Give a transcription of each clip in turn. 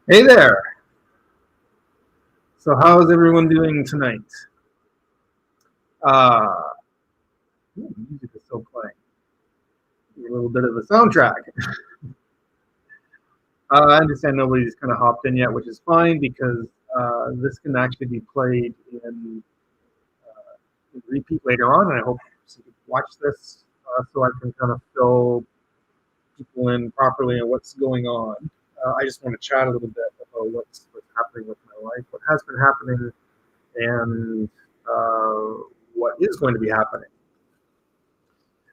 Hey there. So how's everyone doing tonight? Uh, Music is still playing. A little bit of a soundtrack. I understand nobody's kind of hopped in yet, which is fine because this can actually be played in repeat later on, and I hope you can watch this so I can kind of fill people in properly on what's going on. I just want to chat a little bit about what's happening with my life, what has been happening, and what is going to be happening.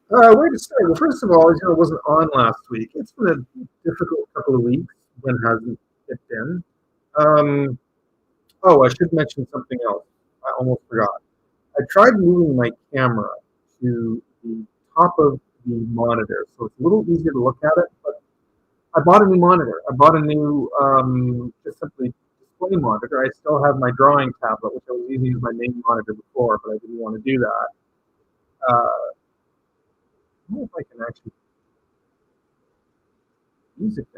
Where to start? Well, first of all, it wasn't on last week. It's been a difficult couple of weeks. When hasn't it been? Um, oh, I should mention something else. I almost forgot. I tried moving my camera to the top of the monitor, so it's a little easier to look at it. But I bought a new monitor. I bought a new, just simply display monitor. I still have my drawing tablet, which I was using as my main monitor before, but I didn't want to do that. I don't know if I can actually use it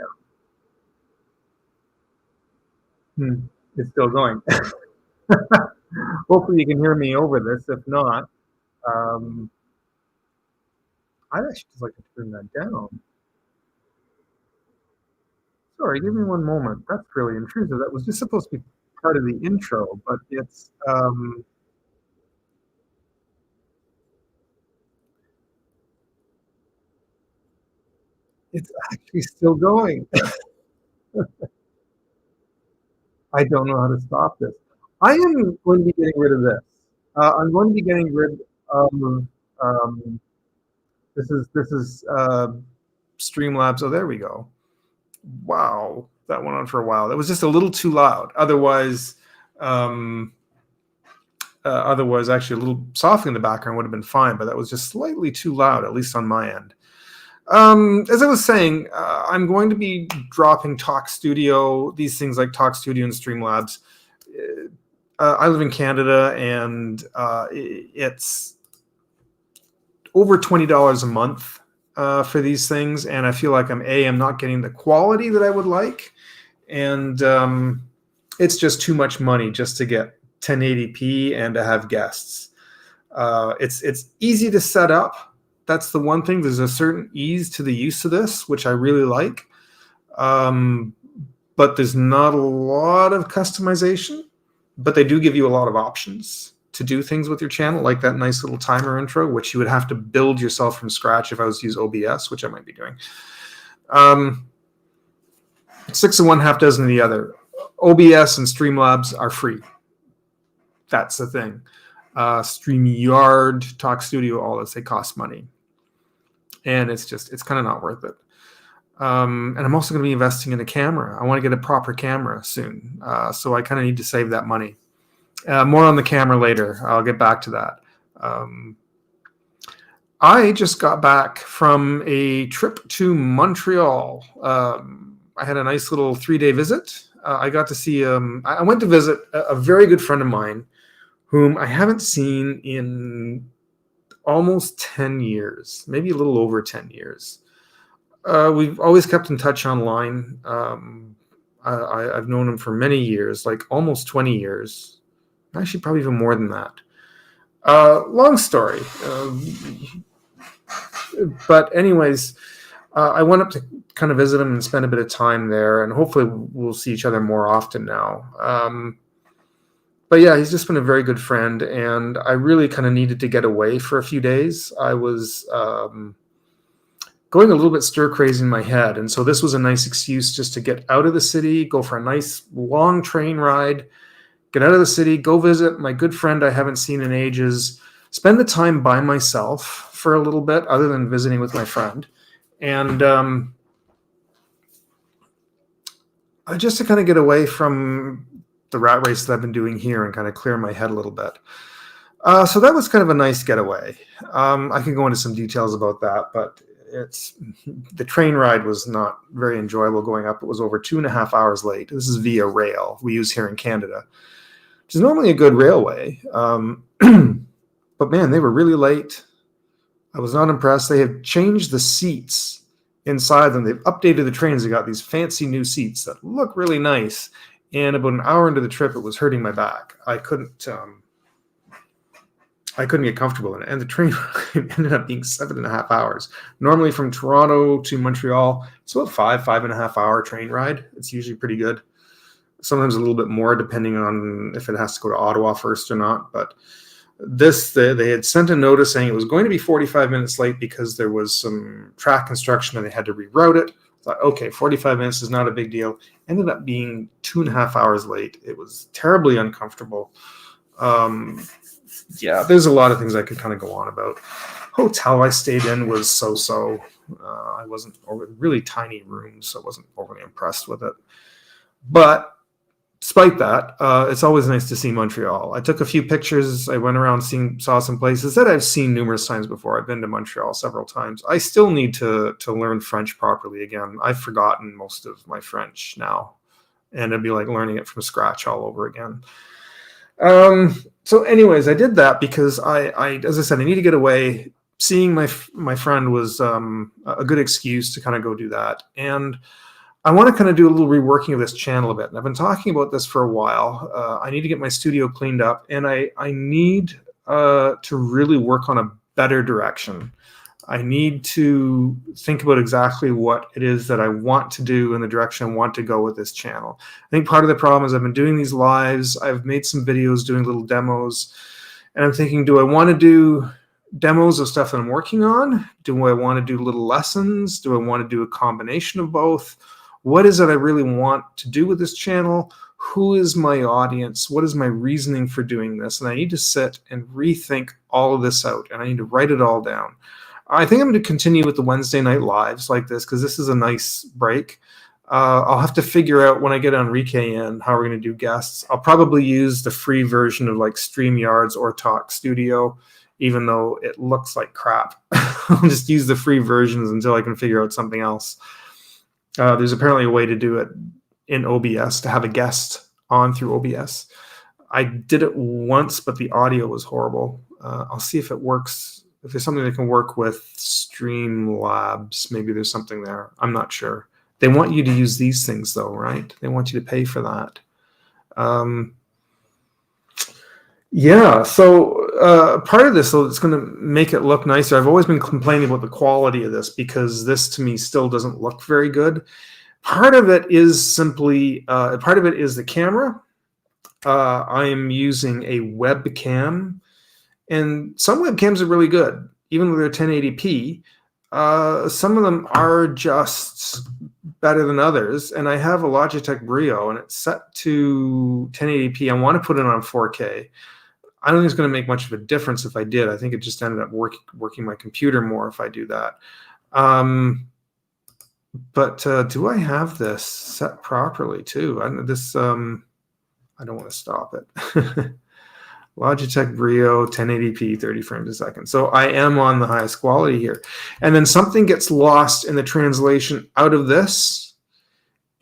now. It's still going. Hopefully you can hear me over this. If not, um, I'd actually just like to turn that down. Sorry, give me one moment. That's really intrusive. That was just supposed to be part of the intro, but it's actually still going. I don't know how to stop this. I am going to be getting rid of this. I'm going to be getting rid of um, this is Streamlabs. Oh, there we go. Wow, that went on for a while. That was just a little too loud. Um, otherwise, actually, a little soft in the background would have been fine, but that was just slightly too loud, at least on my end. As I was saying, I'm going to be dropping Talk Studio, these things like Talk Studio and Streamlabs. I live in Canada, and it's over $20 a month for these things, and I feel like I'm not getting the quality that I would like, and it's just too much money just to get 1080p and to have guests. It's easy to set up. That's the one thing. There's a certain ease to the use of this, which I really like. But there's not a lot of customization, but they do give you a lot of options to do things with your channel, like that nice little timer intro, which you would have to build yourself from scratch if I was to use OBS, which I might be doing. 6 of one, half dozen of the other. OBS and Streamlabs are free. That's the thing. StreamYard, Talk Studio, all this, they cost money. And it's kind of not worth it. And I'm also going to be investing in a camera. I want to get a proper camera soon. So I kind of need to save that money. More on the camera later. I'll get back to that. I just got back from a trip to Montreal. I had a nice little 3-day visit. I got to see, I went to visit a very good friend of mine whom I haven't seen in almost 10 years, maybe a little over 10 years. We've always kept in touch online. I've known him for many years, like almost 20 years. Actually, probably even more than that. Long story. But anyways, I went up to kind of visit him and spend a bit of time there, and hopefully we'll see each other more often now. But yeah, he's just been a very good friend, and I really kind of needed to get away for a few days. I was going a little bit stir crazy in my head, and so this was a nice excuse just to get out of the city, go for a nice long train ride, get out of the city, go visit my good friend I haven't seen in ages, spend the time by myself for a little bit, other than visiting with my friend, and just to kind of get away from the rat race that I've been doing here and kind of clear my head a little bit. So that was kind of a nice getaway. I can go into some details about that, but the train ride was not very enjoyable going up. It was over 2.5 hours late. This is via rail we use here in Canada, which is normally a good railway. But man, they were really late. I was not impressed. They have changed the seats inside them. They've updated the trains. They got these fancy new seats that look really nice. And about an hour into the trip, it was hurting my back. I couldn't get comfortable in it. And the train ended up being 7.5 hours. Normally from Toronto to Montreal, it's about 5.5 hour train ride. It's usually pretty good. Sometimes a little bit more depending on if it has to go to Ottawa first or not. But they had sent a notice saying it was going to be 45 minutes late because there was some track construction and they had to reroute it. I thought, okay, 45 minutes is not a big deal. Ended up being 2.5 hours late. It was terribly uncomfortable. Yeah, there's a lot of things I could kind of go on about. Hotel I stayed in was so-so. I wasn't really tiny rooms, so I wasn't overly impressed with it. But despite that, it's always nice to see Montreal. I took a few pictures. I went around, saw some places that I've seen numerous times before. I've been to Montreal several times. I still need to learn French properly again. I've forgotten most of my French now, and it'd be like learning it from scratch all over again. So anyways, I did that because I as I said, I need to get away. Seeing my friend was a good excuse to kind of go do that. And I want to kind of do a little reworking of this channel a bit. And I've been talking about this for a while. I need to get my studio cleaned up, and I need to really work on a better direction. I need to think about exactly what it is that I want to do and the direction I want to go with this channel. I think part of the problem is I've been doing these lives. I've made some videos doing little demos, and I'm thinking, do I want to do demos of stuff that I'm working on? Do I want to do little lessons? Do I want to do a combination of both? What is it I really want to do with this channel? Who is my audience? What is my reasoning for doing this? And I need to sit and rethink all of this out, and I need to write it all down. I think I'm going to continue with the Wednesday night lives like this because this is a nice break. I'll have to figure out when I get Enrique in how we're going to do guests. I'll probably use the free version of like StreamYards or Talk Studio, even though it looks like crap. I'll just use the free versions until I can figure out something else. There's apparently a way to do it in OBS, to have a guest on through OBS. I did it once, but the audio was horrible. I'll see if it works. If there's something that can work with Streamlabs, maybe there's something there. I'm not sure. They want you to use these things, though, right? They want you to pay for that. Yeah, so part of this, so it's going to make it look nicer. I've always been complaining about the quality of this because this, to me, still doesn't look very good. Part of it is simply, part of it is the camera. I am using a webcam. And some webcams are really good, even though they're 1080p. Some of them are just better than others. And I have a Logitech Brio, and it's set to 1080p. I want to put it on 4K. I don't think it's going to make much of a difference if I did. I think it just ended up working my computer more if I do that. But do I have this set properly too? I don't want to stop it. Logitech Brio 1080p 30 frames a second. So I am on the highest quality here. And then something gets lost in the translation out of this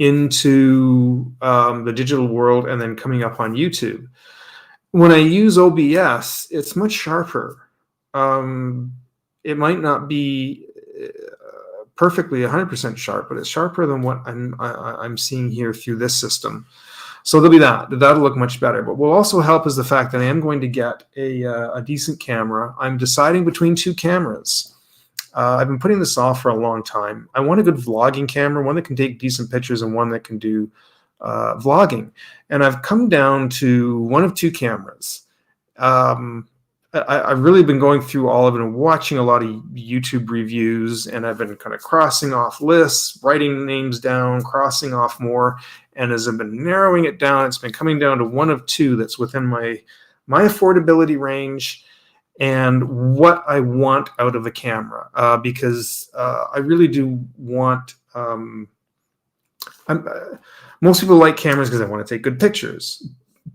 into the digital world and then coming up on YouTube. When I use OBS, it's much sharper. It might not be perfectly 100% sharp, but it's sharper than what I'm seeing here through this system. So there'll be that. That'll look much better. But what will also help is the fact that I am going to get a decent camera. I'm deciding between two cameras. I've been putting this off for a long time. I want a good vlogging camera, one that can take decent pictures and one that can do vlogging. And I've come down to one of two cameras. I've really been going through all of it and watching a lot of YouTube reviews, and I've been kind of crossing off lists, writing names down, crossing off more. And as I've been narrowing it down, it's been coming down to one of two that's within my affordability range and what I want out of a camera. Because I really do want... most people like cameras because they want to take good pictures.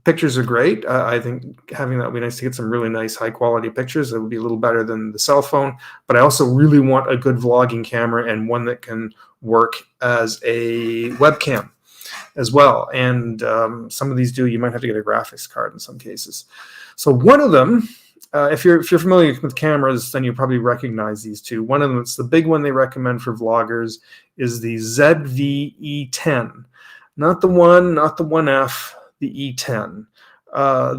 Pictures are great. I think having that would be nice to get some really nice high quality pictures. It would be a little better than the cell phone. But I also really want a good vlogging camera and one that can work as a webcam as well. And some of these do. You might have to get a graphics card in some cases. So one of them if you're familiar with cameras, then you probably recognize these two. One of them, it's the big one they recommend for vloggers, is the ZV-E10. Not the 1, not the 1F, the E10.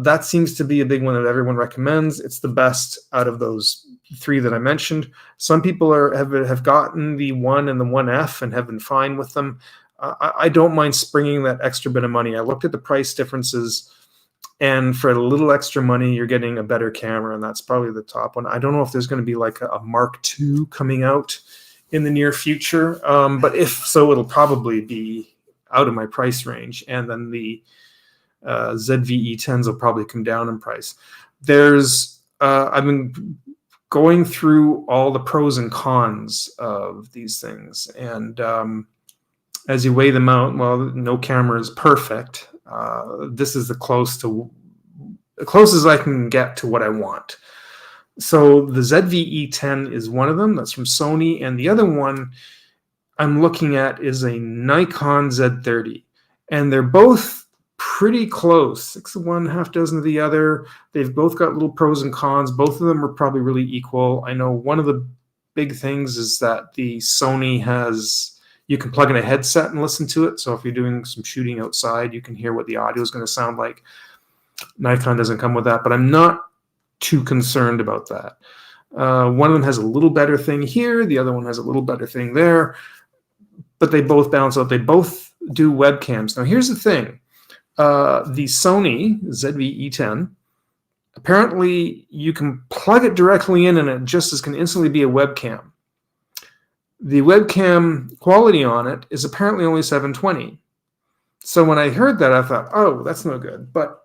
That seems to be a big one that everyone recommends. It's the best out of those 3 that I mentioned. Some people have gotten the 1 and the 1F and have been fine with them. I don't mind springing that extra bit of money. I looked at the price differences, and for a little extra money, you're getting a better camera, and that's probably the top one. I don't know if there's going to be like a Mark II coming out in the near future, but if so, it'll probably be out of my price range, and then the ZV-E10s will probably come down in price. I've been going through all the pros and cons of these things, and as you weigh them out, well, no camera is perfect. This is the closest I can get to what I want. So the ZV-E10 is one of them. That's from Sony, and the other one I'm looking at is a Nikon Z30, and they're both pretty close. 6 of one, half dozen of the other. They've both got little pros and cons. Both of them are probably really equal. I know one of the big things is that the Sony you can plug in a headset and listen to it. So if you're doing some shooting outside, you can hear what the audio is going to sound like. Nikon doesn't come with that, but I'm not too concerned about that. One of them has a little better thing here. The other one has a little better thing there, but they both balance out. They both do webcams. Now, here's the thing. The Sony ZV-E10, apparently you can plug it directly in and it just can instantly be a webcam. The webcam quality on it is apparently only 720. So when I heard that, I thought, oh, that's no good. But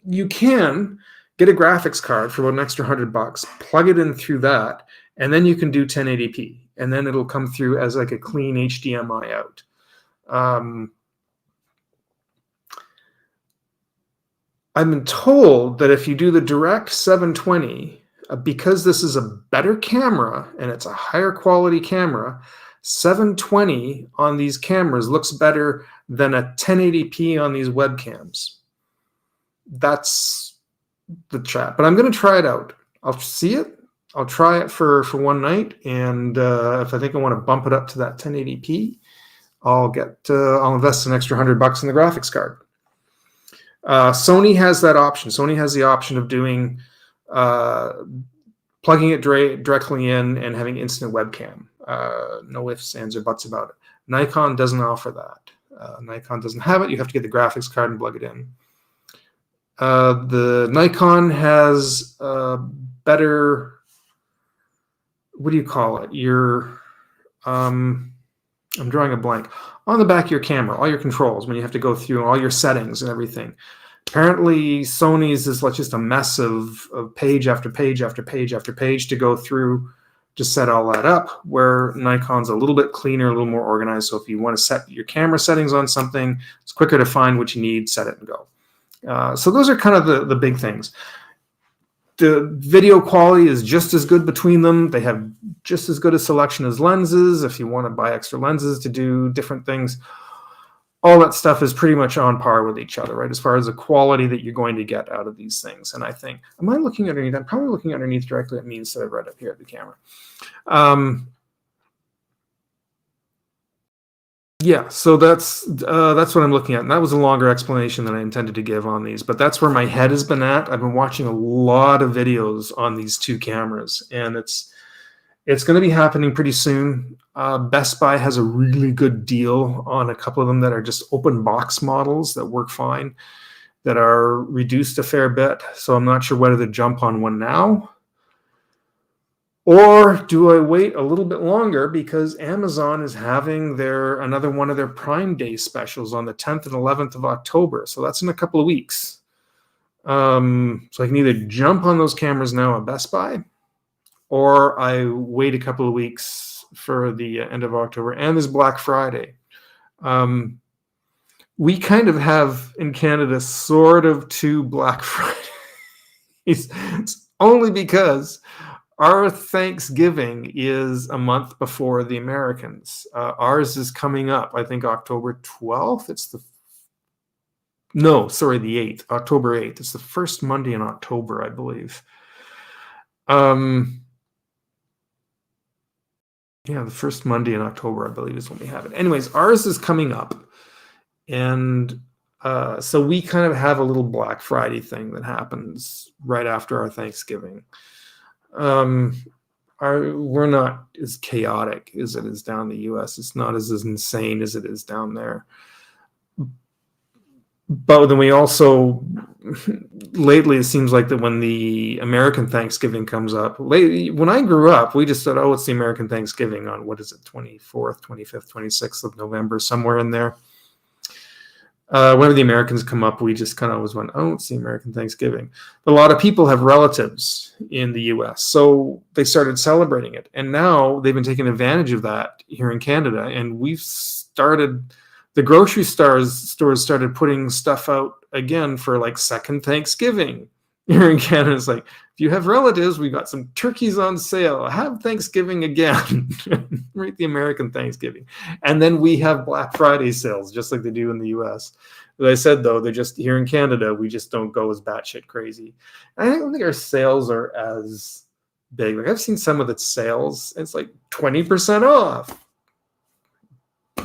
you can get a graphics card for about an extra $100, plug it in through that, and then you can do 1080p. And then it'll come through as like a clean HDMI out. I've been told that if you do the direct 720, because this is a better camera and it's a higher quality camera, 720 on these cameras looks better than a 1080p on these webcams. That's the chat. But I'm going to try it out. I'll see it. I'll try it for one night, and if I think I want to bump it up to that 1080p, I'll invest an extra $100 in the graphics card. Sony has that option. Sony has the option of doing plugging it directly in and having instant webcam. No ifs, ands, or buts about it. Nikon doesn't offer that. Nikon doesn't have it. You have to get the graphics card and plug it in. The Nikon has better, what do you call it? I'm drawing a blank. On the back of your camera, all your controls, when you have to go through all your settings and everything. Apparently, Sony's is like just a mess of page after page after page after page to go through to set all that up, where Nikon's a little bit cleaner, a little more organized. So if you want to set your camera settings on something, it's quicker to find what you need, set it and go. So those are kind of the big things. The video quality is just as good between them. They have just as good a selection as lenses. If you want to buy extra lenses to do different things, all that stuff is pretty much on par with each other, right? As far as the quality that you're going to get out of these things. And I think, am I looking underneath? I'm probably looking underneath directly at me instead of right up here at the camera. Yeah, so that's what I'm looking at, and that was a longer explanation than I intended to give on these, but that's where my head has been at. I've been watching a lot of videos on these two cameras, and it's going to be happening pretty soon. Best Buy has a really good deal on a couple of them that are just open box models that work fine, that are reduced a fair bit, so I'm not sure whether to jump on one now, or do I wait a little bit longer because Amazon is having another one of their Prime Day specials on the 10th and 11th of October. So that's in a couple of weeks. So I can either jump on those cameras now at Best Buy, or I wait a couple of weeks for the end of October. And there's Black Friday. We kind of have in Canada sort of two Black Fridays. It's only because our Thanksgiving is a month before the Americans. Ours is coming up, I think, October 12th. The 8th, October 8th. It's the first Monday in October, I believe. Yeah, the first Monday in October, I believe, is when we have it. Anyways, ours is coming up, and so we kind of have a little Black Friday thing that happens right after our Thanksgiving. We're not as chaotic as it is down in the US. It's not as insane as it is down there. But then we also, lately, it seems like that when the American Thanksgiving comes up, when I grew up, we just said, oh, it's the American Thanksgiving on, what is it, 24th, 25th, 26th of November, somewhere in there. Whenever the Americans come up, we just kind of always went, oh, it's the American Thanksgiving. But a lot of people have relatives in the US, so they started celebrating it. And now they've been taking advantage of that here in Canada. And we've started, the grocery stores started putting stuff out again for like second Thanksgiving here in Canada. It's like, if you have relatives, we got some turkeys on sale. Have Thanksgiving again. Right, the American Thanksgiving. And then we have Black Friday sales, just like they do in the US. As I said, though, they're just here in Canada, we just don't go as batshit crazy. And I don't think our sales are as big. Like I've seen some of the sales, it's like 20% off.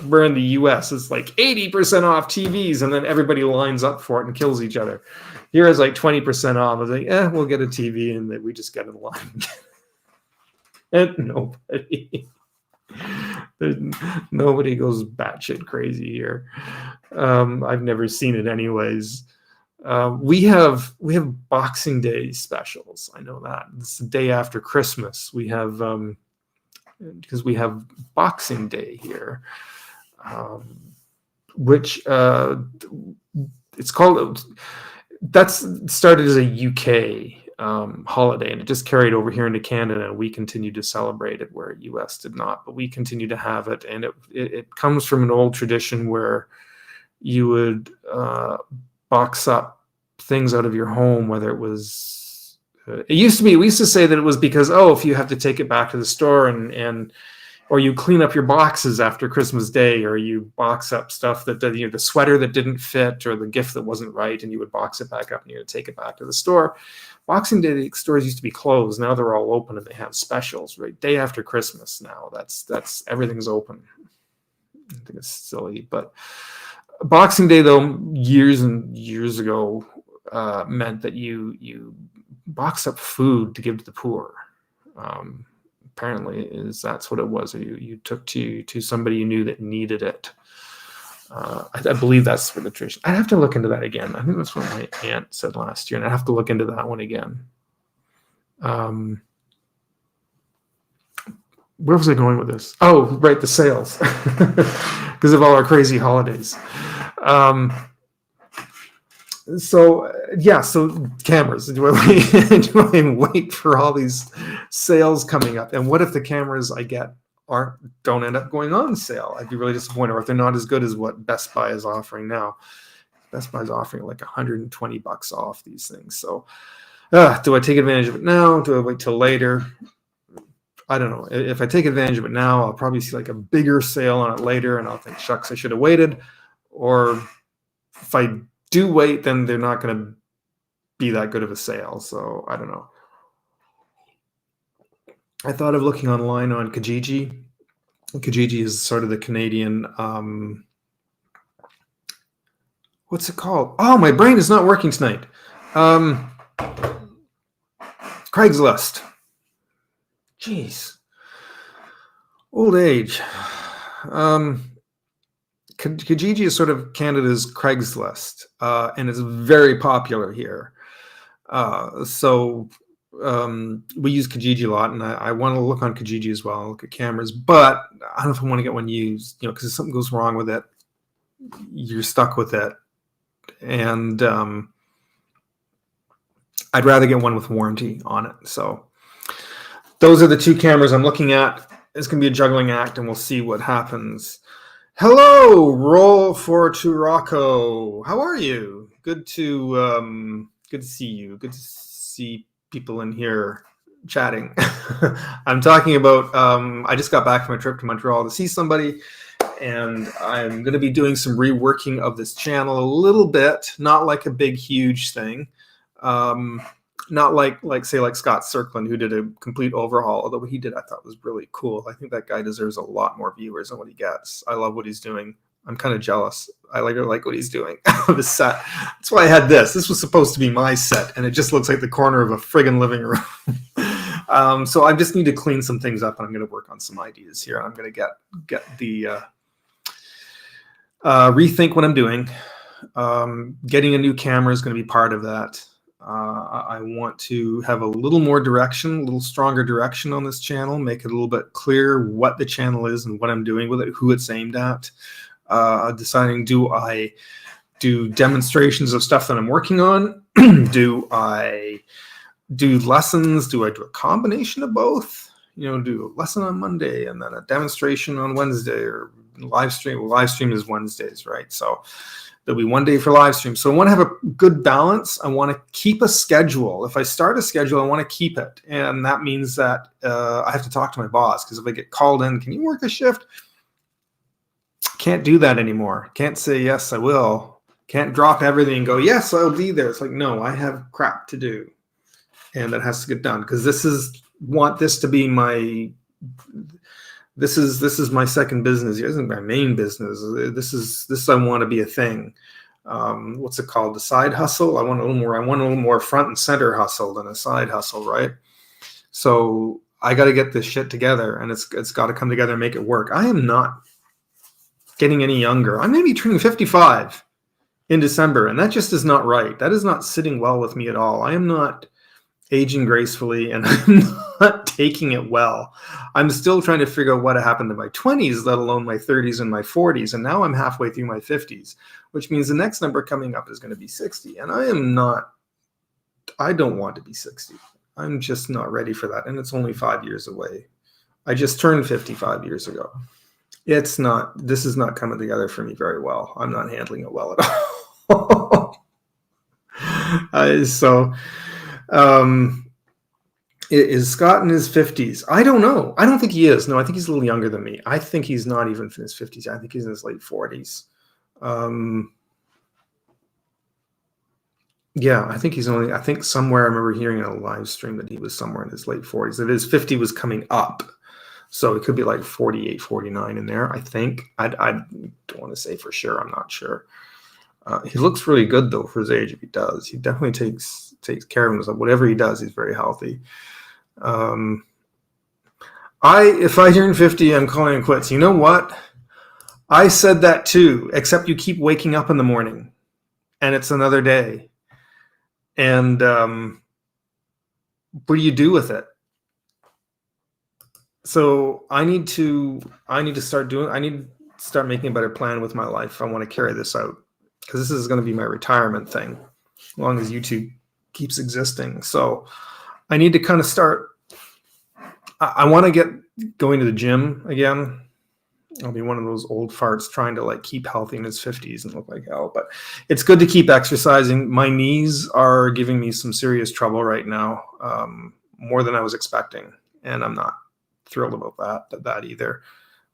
Where in the US, it's like 80% off TVs, and then everybody lines up for it and kills each other. Here it's like 20% off. I was like, we'll get a TV, and then we just get in line. And nobody goes batshit crazy here. I've never seen it anyways. We have Boxing Day specials. I know that. It's the day after Christmas. We have because we have Boxing Day here. Which it's called, that's started as a UK holiday, and it just carried over here into Canada, and we continue to celebrate it where US did not, but we continue to have it. And it comes from an old tradition where you would box up things out of your home, whether it was we used to say that it was because, if you have to take it back to the store and or you clean up your boxes after Christmas Day, or you box up stuff that, the sweater that didn't fit, or the gift that wasn't right, and you would box it back up and you would take it back to the store. Boxing Day, the stores used to be closed. Now they're all open and they have specials, right? Day after Christmas now. That's everything's open. I think it's silly, but Boxing Day, though, years and years ago, meant that you box up food to give to the poor. Apparently that's what it was. You took to somebody you knew that needed it. I believe that's where the tradition. I'd have to look into that again. I think that's what my aunt said last year, and I have to look into that one again. Where was I going with this? Oh, right, the sales, because of all our crazy holidays. So cameras. Do I wait for all these sales coming up? And what if the cameras I get don't end up going on sale? I'd be really disappointed. Or if they're not as good as what Best Buy is offering now. Best Buy is offering like $120 off these things. So do I take advantage of it now? Do I wait till later? I don't know. If I take advantage of it now, I'll probably see like a bigger sale on it later, and I'll think, shucks, I should have waited. Or if I do wait, then they're not going to be that good of a sale. So I don't know. I thought of looking online on Kijiji. Kijiji is sort of the Canadian, what's it called? Oh, my brain is not working tonight. Craigslist. Jeez. Old age. Kijiji is sort of Canada's Craigslist, and it's very popular here. So we use Kijiji a lot, and I want to look on Kijiji as well, look at cameras, but I don't know if I want to get one used, because if something goes wrong with it, you're stuck with it. And I'd rather get one with warranty on it. So those are the two cameras I'm looking at. It's going to be a juggling act, and we'll see what happens. Hello, Roll for Turocco. How are you? Good to see you. Good to see people in here chatting. I'm talking about, I just got back from a trip to Montreal to see somebody, and I'm going to be doing some reworking of this channel a little bit, not like a big, huge thing. Not like say like Scott Circlin, who did a complete overhaul, although what he did I thought was really cool. I think that guy deserves a lot more viewers than what he gets. I love what he's doing. I'm kind of jealous. I like what he's doing. The set. That's why I had this. This was supposed to be my set, and it just looks like the corner of a friggin' living room. So I just need to clean some things up, and I'm going to work on some ideas here. I'm going to get the rethink what I'm doing. Getting a new camera is going to be part of that. I want to have a little more direction, a little stronger direction on this channel, make it a little bit clearer what the channel is and what I'm doing with it, who it's aimed at. Deciding, do I do demonstrations of stuff that I'm working on? Do I do lessons? Do I do a combination of both? Do a lesson on Monday and then a demonstration on Wednesday, or live stream. Well, live stream is Wednesdays, right? So there'll be one day for live stream. So I want to have a good balance. I want to keep a schedule. If I start a schedule, I want to keep it. And that means that I have to talk to my boss, because if I get called in, can you work a shift? Can't do that anymore. Can't say, yes, I will. Can't drop everything and go, yes, I'll be there. It's like, no, I have crap to do. And that has to get done, because this is my second business. It isn't my main business. This I want to be a thing. What's it called? The side hustle. I want a little more front and center hustle than a side hustle, right? So I got to get this shit together, and it's got to come together and make it work. I am not getting any younger. I'm going to be turning 55 in December, and that just is not right. That is not sitting well with me at all. I am not aging gracefully, and I'm not taking it well. I'm still trying to figure out what happened to my 20s, let alone my 30s and my 40s. And now I'm halfway through my 50s, which means the next number coming up is going to be 60. And I don't want to be 60. I'm just not ready for that. And it's only 5 years away. I just turned 55 years ago. This is not coming together for me very well. I'm not handling it well at all. Is Scott in his 50s? I don't know. I don't think he is. No, I think he's a little younger than me. I think he's not even in his 50s. I think he's in his late 40s. Yeah, I think somewhere I remember hearing in a live stream that he was somewhere in his late 40s. That his 50 was coming up. So it could be like 48, 49 in there, I think. I don't want to say for sure. I'm not sure. He looks really good, though, for his age, if he does. He definitely takes care of himself. Whatever he does, he's very healthy. If I turn 50, I'm calling it quits. You know what? I said that too, except you keep waking up in the morning, and it's another day. And what do you do with it? So I need to start making a better plan with my life. I want to carry this out, because this is going to be my retirement thing, as long as YouTube keeps existing. So I need to kind of start. I want to get going to the gym again. I'll be one of those old farts trying to keep healthy in his 50s and look like hell. But it's good to keep exercising. My knees are giving me some serious trouble right now, more than I was expecting, and I'm not thrilled about that either.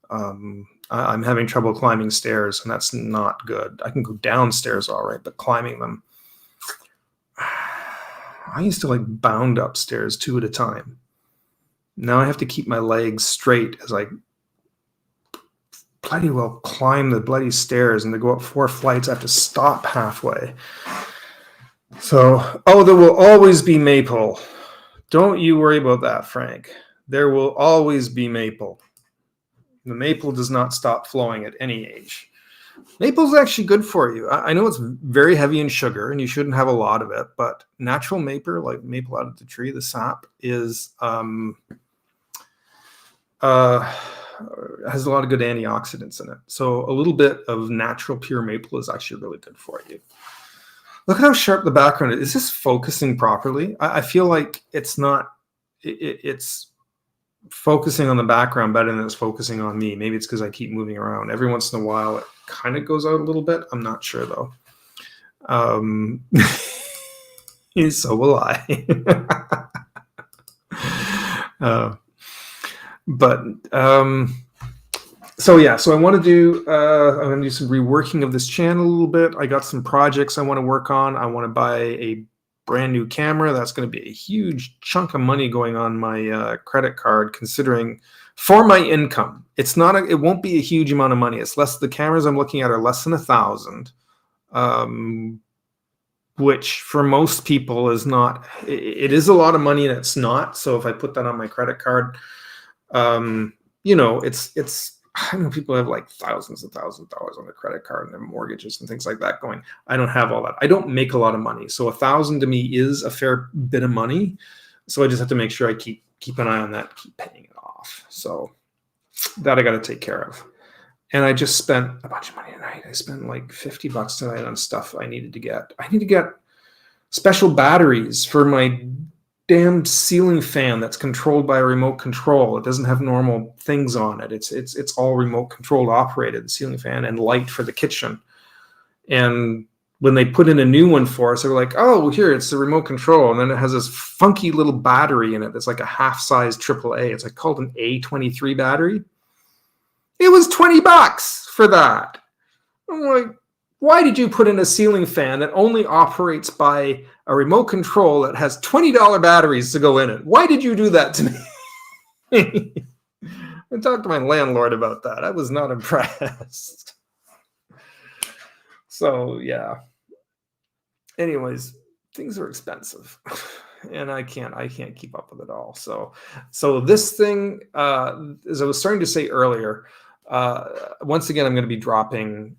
I'm having trouble climbing stairs, and that's not good. I can go downstairs all right, but climbing them, I used to bound upstairs 2 at a time. Now I have to keep my legs straight as I bloody well climb the bloody stairs, and to go up 4 flights I have to stop halfway. So, there will always be maple. Don't you worry about that, Frank. There will always be maple. The maple does not stop flowing at any age. Maple is actually good for you. I know it's very heavy in sugar, and you shouldn't have a lot of it, but natural maple, like maple out of the tree, the sap, is has a lot of good antioxidants in it. So a little bit of natural pure maple is actually really good for you. Look at how sharp the background is. Is this focusing properly? I feel like it's not. It's focusing on the background better than it's focusing on me. Maybe it's because I keep moving around. Every once in a while, it kind of goes out a little bit. I'm not sure, though. So will I. So I want to do, I'm going to do some reworking of this channel a little bit. I got some projects I want to work on. I want to buy a brand new camera. That's going to be a huge chunk of money going on my credit card, considering for my income. It's not it won't be a huge amount of money. It's less. The cameras I'm looking at are less than $1,000, which for most people is not. It is a lot of money, and it's not. So if I put that on my credit card, it's. I know people have like thousands and thousands of dollars on their credit card and their mortgages and things like that going. I don't have all that. I don't make a lot of money. So $1,000 to me is a fair bit of money. So I just have to make sure I keep an eye on that, keep paying it off. So that I got to take care of. And I just spent a bunch of money tonight. I spent like $50 tonight on stuff I needed to get. I need to get special batteries for my damn ceiling fan that's controlled by a remote control. It doesn't have normal things on it. It's all remote controlled operated, the ceiling fan, and light for the kitchen. And when they put in a new one for us, they were like, oh, here, it's the remote control. And then it has this funky little battery in it that's like a half-size AAA. It's like called an A23 battery. It was $20 for that. I'm like, why did you put in a ceiling fan that only operates by a remote control that has $20 batteries to go in it? Why did you do that to me? I talked to my landlord about that. I was not impressed. So, yeah. Anyways, things are expensive. And I can't keep up with it all. So this thing, as I was starting to say earlier, once again, I'm going to be dropping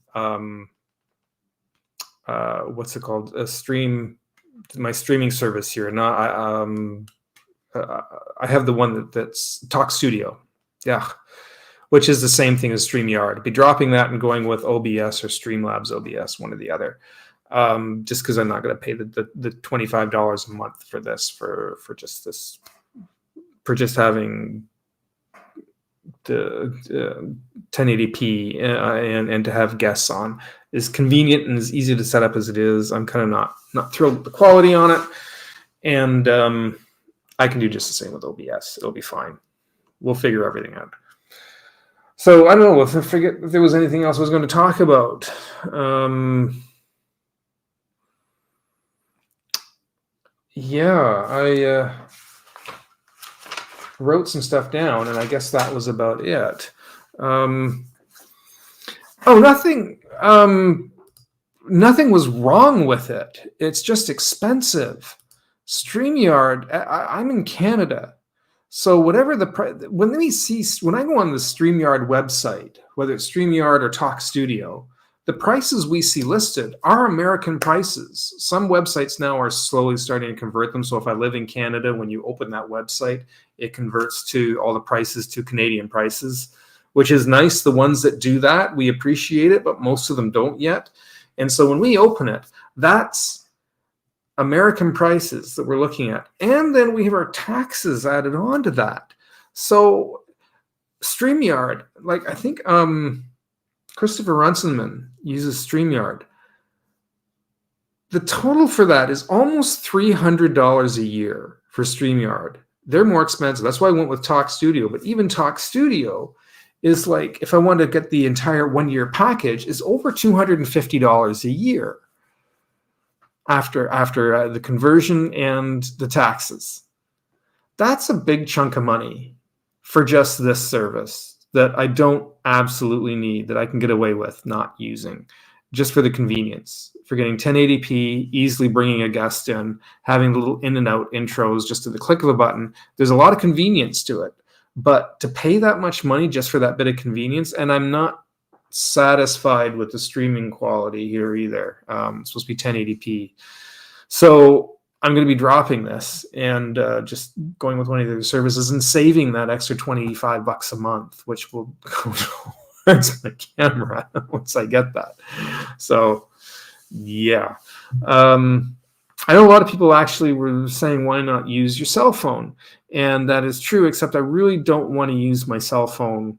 what's it called? My streaming service here. I have the one that's Talk Studio, yeah, which is the same thing as StreamYard. I'd be dropping that and going with OBS or Streamlabs OBS, one or the other, just because I'm not going to pay the $25 a month for this for just having the 1080p and to have guests on. Is convenient and as easy to set up as it is. I'm kind of not thrilled with the quality on it, and I can do just the same with OBS. It'll be fine. We'll figure everything out. So I don't know if there was anything else I was going to talk about. Yeah, I wrote some stuff down, and I guess that was about it. Nothing was wrong with it. It's just expensive. StreamYard, I'm in Canada. So whatever when I go on the StreamYard website, whether it's StreamYard or Talk Studio, the prices we see listed are American prices. Some websites now are slowly starting to convert them. So if I live in Canada, when you open that website, it converts to all the prices to Canadian prices, which is nice. The ones that do that, we appreciate it, but most of them don't yet. And so when we open it, that's American prices that we're looking at. And then we have our taxes added on to that. So StreamYard, like I think Christopher Runciman uses StreamYard. The total for that is almost $300 a year for StreamYard. They're more expensive. That's why I went with Talk Studio. But even Talk Studio is like, if I want to get the entire 1-year package, is over $250 a year after the conversion and the taxes. That's a big chunk of money for just this service that I don't absolutely need, that I can get away with not using, just for the convenience, for getting 1080p, easily bringing a guest in, having little in and out intros just at the click of a button. There's a lot of convenience to it. But to pay that much money just for that bit of convenience, and I'm not satisfied with the streaming quality here either. It's supposed to be 1080p. So I'm going to be dropping this and just going with one of the other services and saving that extra $25 a month, which will go towards my camera once I get that. So, yeah. I know a lot of people actually were saying, why not use your cell phone? And that is true, except I really don't want to use my cell phone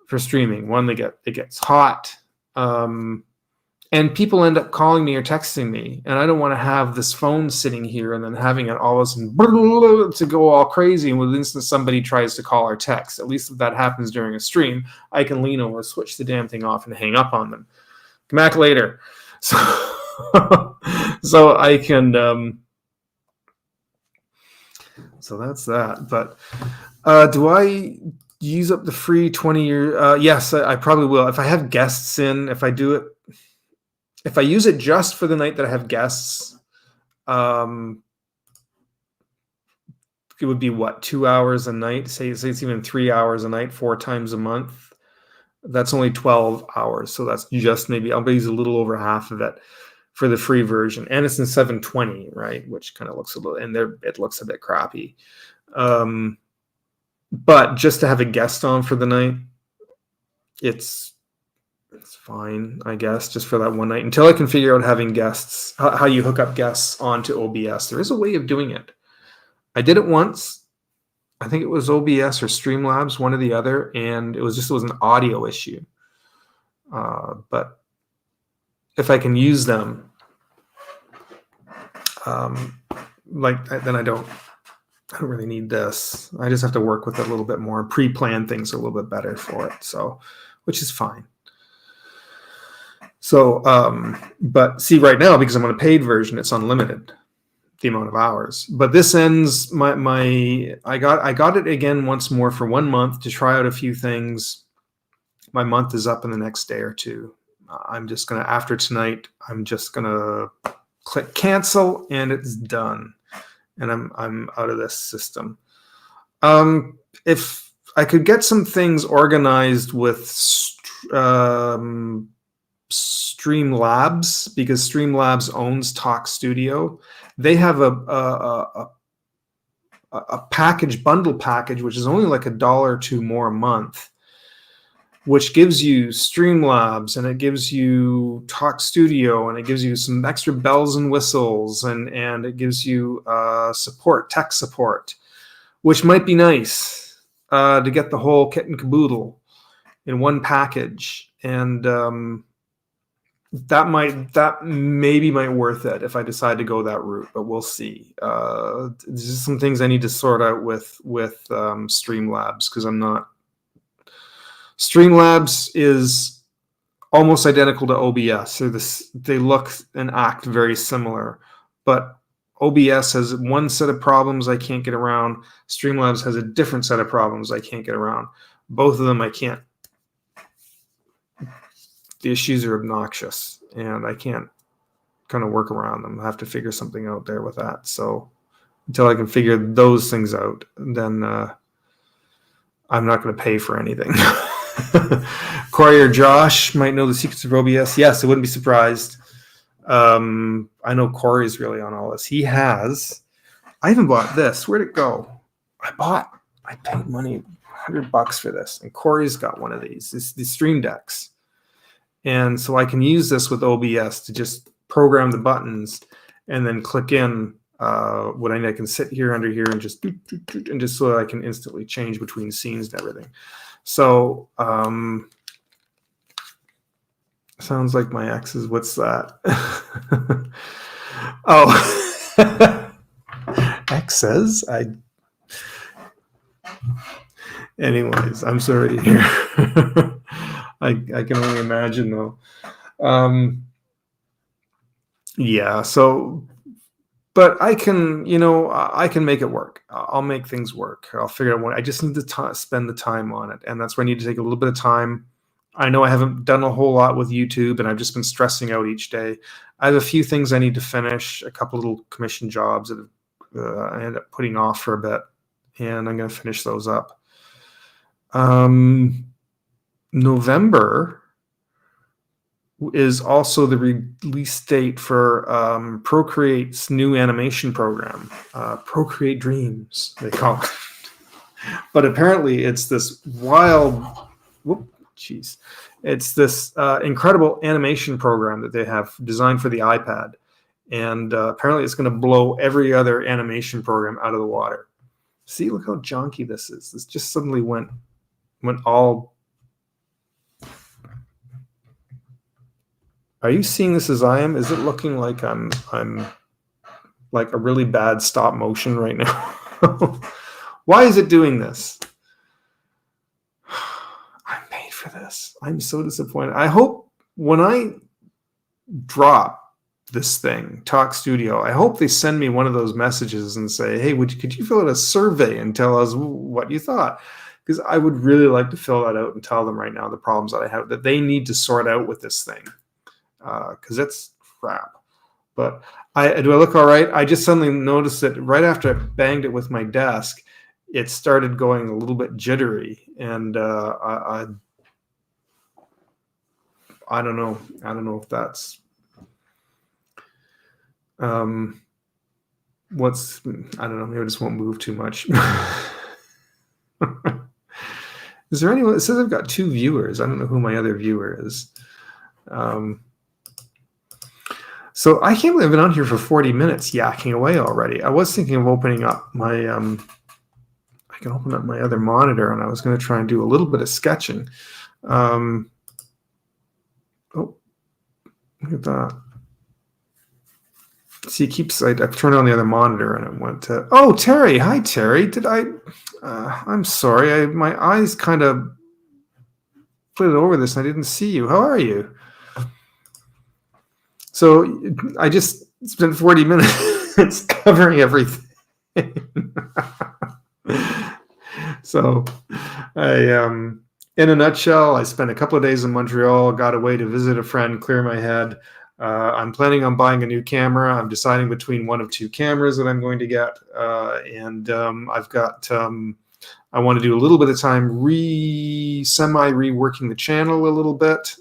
for streaming. One, it gets hot. And people end up calling me or texting me. And I don't want to have this phone sitting here and then having it all of a sudden to go all crazy. And within instance, somebody tries to call or text. At least if that happens during a stream, I can lean over, switch the damn thing off, and hang up on them. Come back later. So I can So that's that. But do I use up the free 20-year? Yes, I probably will. If I have guests in, if I use it just for the night that I have guests, it would be what, 2 hours a night? Say it's even 3 hours a night, 4 times a month. That's only 12 hours. So that's just maybe I'll use a little over half of it for the free version, and it's in 720, right? Which kind of looks a little, and there it looks a bit crappy. But just to have a guest on for the night, it's fine, I guess, just for that one night until I can figure out having guests, how you hook up guests onto OBS. There is a way of doing it. I did it once. I think it was OBS or Streamlabs, one or the other, and it was an audio issue. But if I can use them, then I don't really need this. I just have to work with it a little bit more, pre-plan things a little bit better for it. So, which is fine. So, but see, right now, because I'm on a paid version, it's unlimited, the amount of hours. But this ends I got it again once more for 1 month to try out a few things. My month is up in the next day or two. I'm just gonna, after tonight, I'm just gonna click cancel, and it's done. And I'm out of this system. If I could get some things organized with Streamlabs, because Streamlabs owns Talk Studio, they have a bundle package, which is only like $1 or $2 more a month, which gives you Streamlabs, and it gives you Talk Studio, and it gives you some extra bells and whistles, and it gives you tech support, which might be nice to get the whole kit and caboodle in one package. And that maybe might worth it if I decide to go that route, but we'll see. There's just some things I need to sort out with Streamlabs, because I'm not. Streamlabs is almost identical to OBS. So they look and act very similar, but OBS has one set of problems I can't get around. Streamlabs has a different set of problems I can't get around. Both of them I can't. The issues are obnoxious, and I can't kind of work around them. I have to figure something out there with that. So until I can figure those things out, then I'm not going to pay for anything. Corey or Josh might know the secrets of OBS. Yes, I wouldn't be surprised. I know Corey's really on all this. I even bought this. Where'd it go? I paid money, $100 for this, and Corey's got one of these. It's the Stream Decks. And so I can use this with OBS to just program the buttons and then click in when I can sit here under here and just so that I can instantly change between scenes and everything. So sounds like my ex's. What's that? Oh, X says Anyways, I'm sorry to hear. I can only imagine though. Yeah. So, but I can make it work. I'll make things work. I'll figure out what. I just need to spend the time on it, and that's where I need to take a little bit of time. I know I haven't done a whole lot with YouTube, and I've just been stressing out each day. I have a few things I need to finish, a couple little commission jobs that I ended up putting off for a bit, and I'm going to finish those up. November is also the release date for Procreate's new animation program, Procreate Dreams, they call it. But apparently it's this it's this incredible animation program that they have designed for the iPad. And apparently it's going to blow every other animation program out of the water. See, look how junky this is. This just suddenly went all... Are you seeing this as I am? Is it looking like I'm like a really bad stop motion right now? Why is it doing this? I'm paid for this. I'm so disappointed. I hope when I drop this thing, Talk Studio. I hope they send me one of those messages and say, hey, could you fill out a survey and tell us what you thought? Because I would really like to fill that out and tell them right now the problems that I have that they need to sort out with this thing, because it's crap. But do I look all right? I just suddenly noticed that right after I banged it with my desk, it started going a little bit jittery, and I don't know. I don't know if that's I don't know. Maybe I just won't move too much. Is there anyone? It says I've got 2 viewers. I don't know who my other viewer is. So I can't believe I've been on here for 40 minutes yakking away already. I was thinking of opening up my, I can open up my other monitor, and I was going to try and do a little bit of sketching. Oh, look at that. See, I've turned on the other monitor and it went to, oh, Terry. Hi, Terry. I'm sorry. My eyes kind of put it over this and I didn't see you. How are you? So I just spent 40 minutes covering everything. So in a nutshell, I spent a couple of days in Montreal, got away to visit a friend, clear my head. I'm planning on buying a new camera. I'm deciding between one of 2 cameras that I'm going to get. And I've got, I want to do a little bit of time reworking the channel a little bit.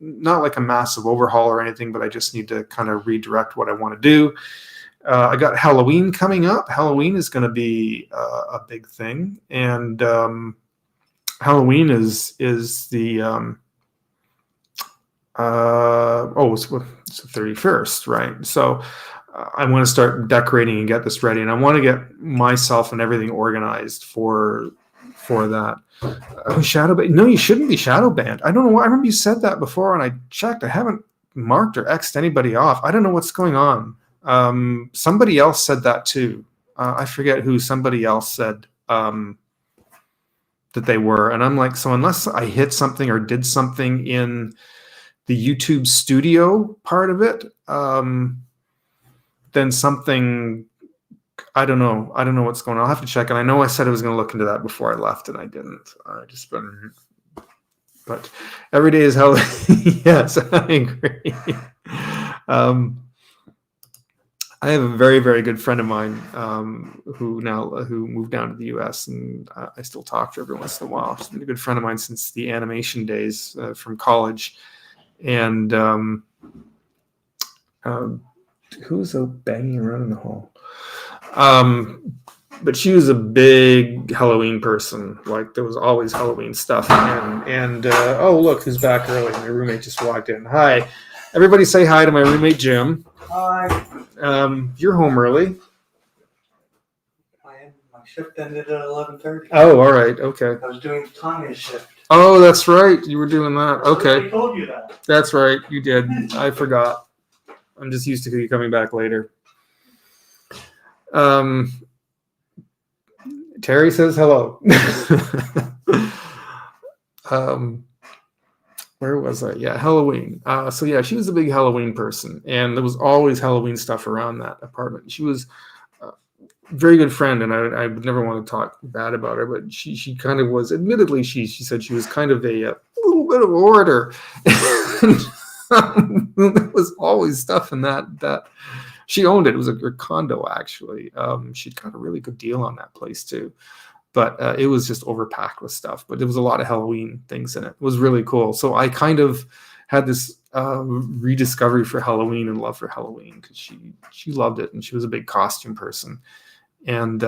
Not like a massive overhaul or anything, but I just need to kind of redirect what I want to do. I got Halloween coming up. Halloween is going to be a big thing. And Halloween is the, it's the 31st, right? So I want to start decorating and get this ready, and I want to get myself and everything organized for that. Shadow banned? No, you shouldn't be shadow banned. I don't know why. I remember you said that before, and I checked. I haven't marked or X'd anybody off. I don't know what's going on. Somebody else said that too. I forget who. Somebody else said that they were, and I'm like, so unless I hit something or did something in the YouTube studio part of it, then something, I don't know what's going on. I'll have to check. And I know I said I was going to look into that before I left, and I didn't. But every day is hell. Yes, I agree. I have a very, very good friend of mine who moved down to the U.S. and I still talk to her every once in a while. She's been a good friend of mine since the animation days from college. And who's banging around in the hall? But she was a big Halloween person. Like, there was always Halloween stuff. And oh, look, who's back early. My roommate just walked in. Hi. Everybody say hi to my roommate, Jim. Hi. You're home early. I am. My shift ended at 11:30. Oh, all right. Okay. I was doing Tanya's shift. Oh, that's right. You were doing that. Okay. I told you that. That's right. You did. I forgot. I'm just used to you coming back later. Terry says hello. Where was I? Yeah, Halloween. So yeah, she was a big Halloween person, and there was always Halloween stuff around that apartment. She was a very good friend, and I would never want to talk bad about her, but she kind of was. Admittedly, she said she was kind of a little bit of an orator. There was always stuff in that. She owned it. It was her condo, actually. She'd got a really good deal on that place too. But it was just overpacked with stuff. But there was a lot of Halloween things in it. It was really cool. So I kind of had this rediscovery for Halloween and love for Halloween because she loved it, and she was a big costume person. And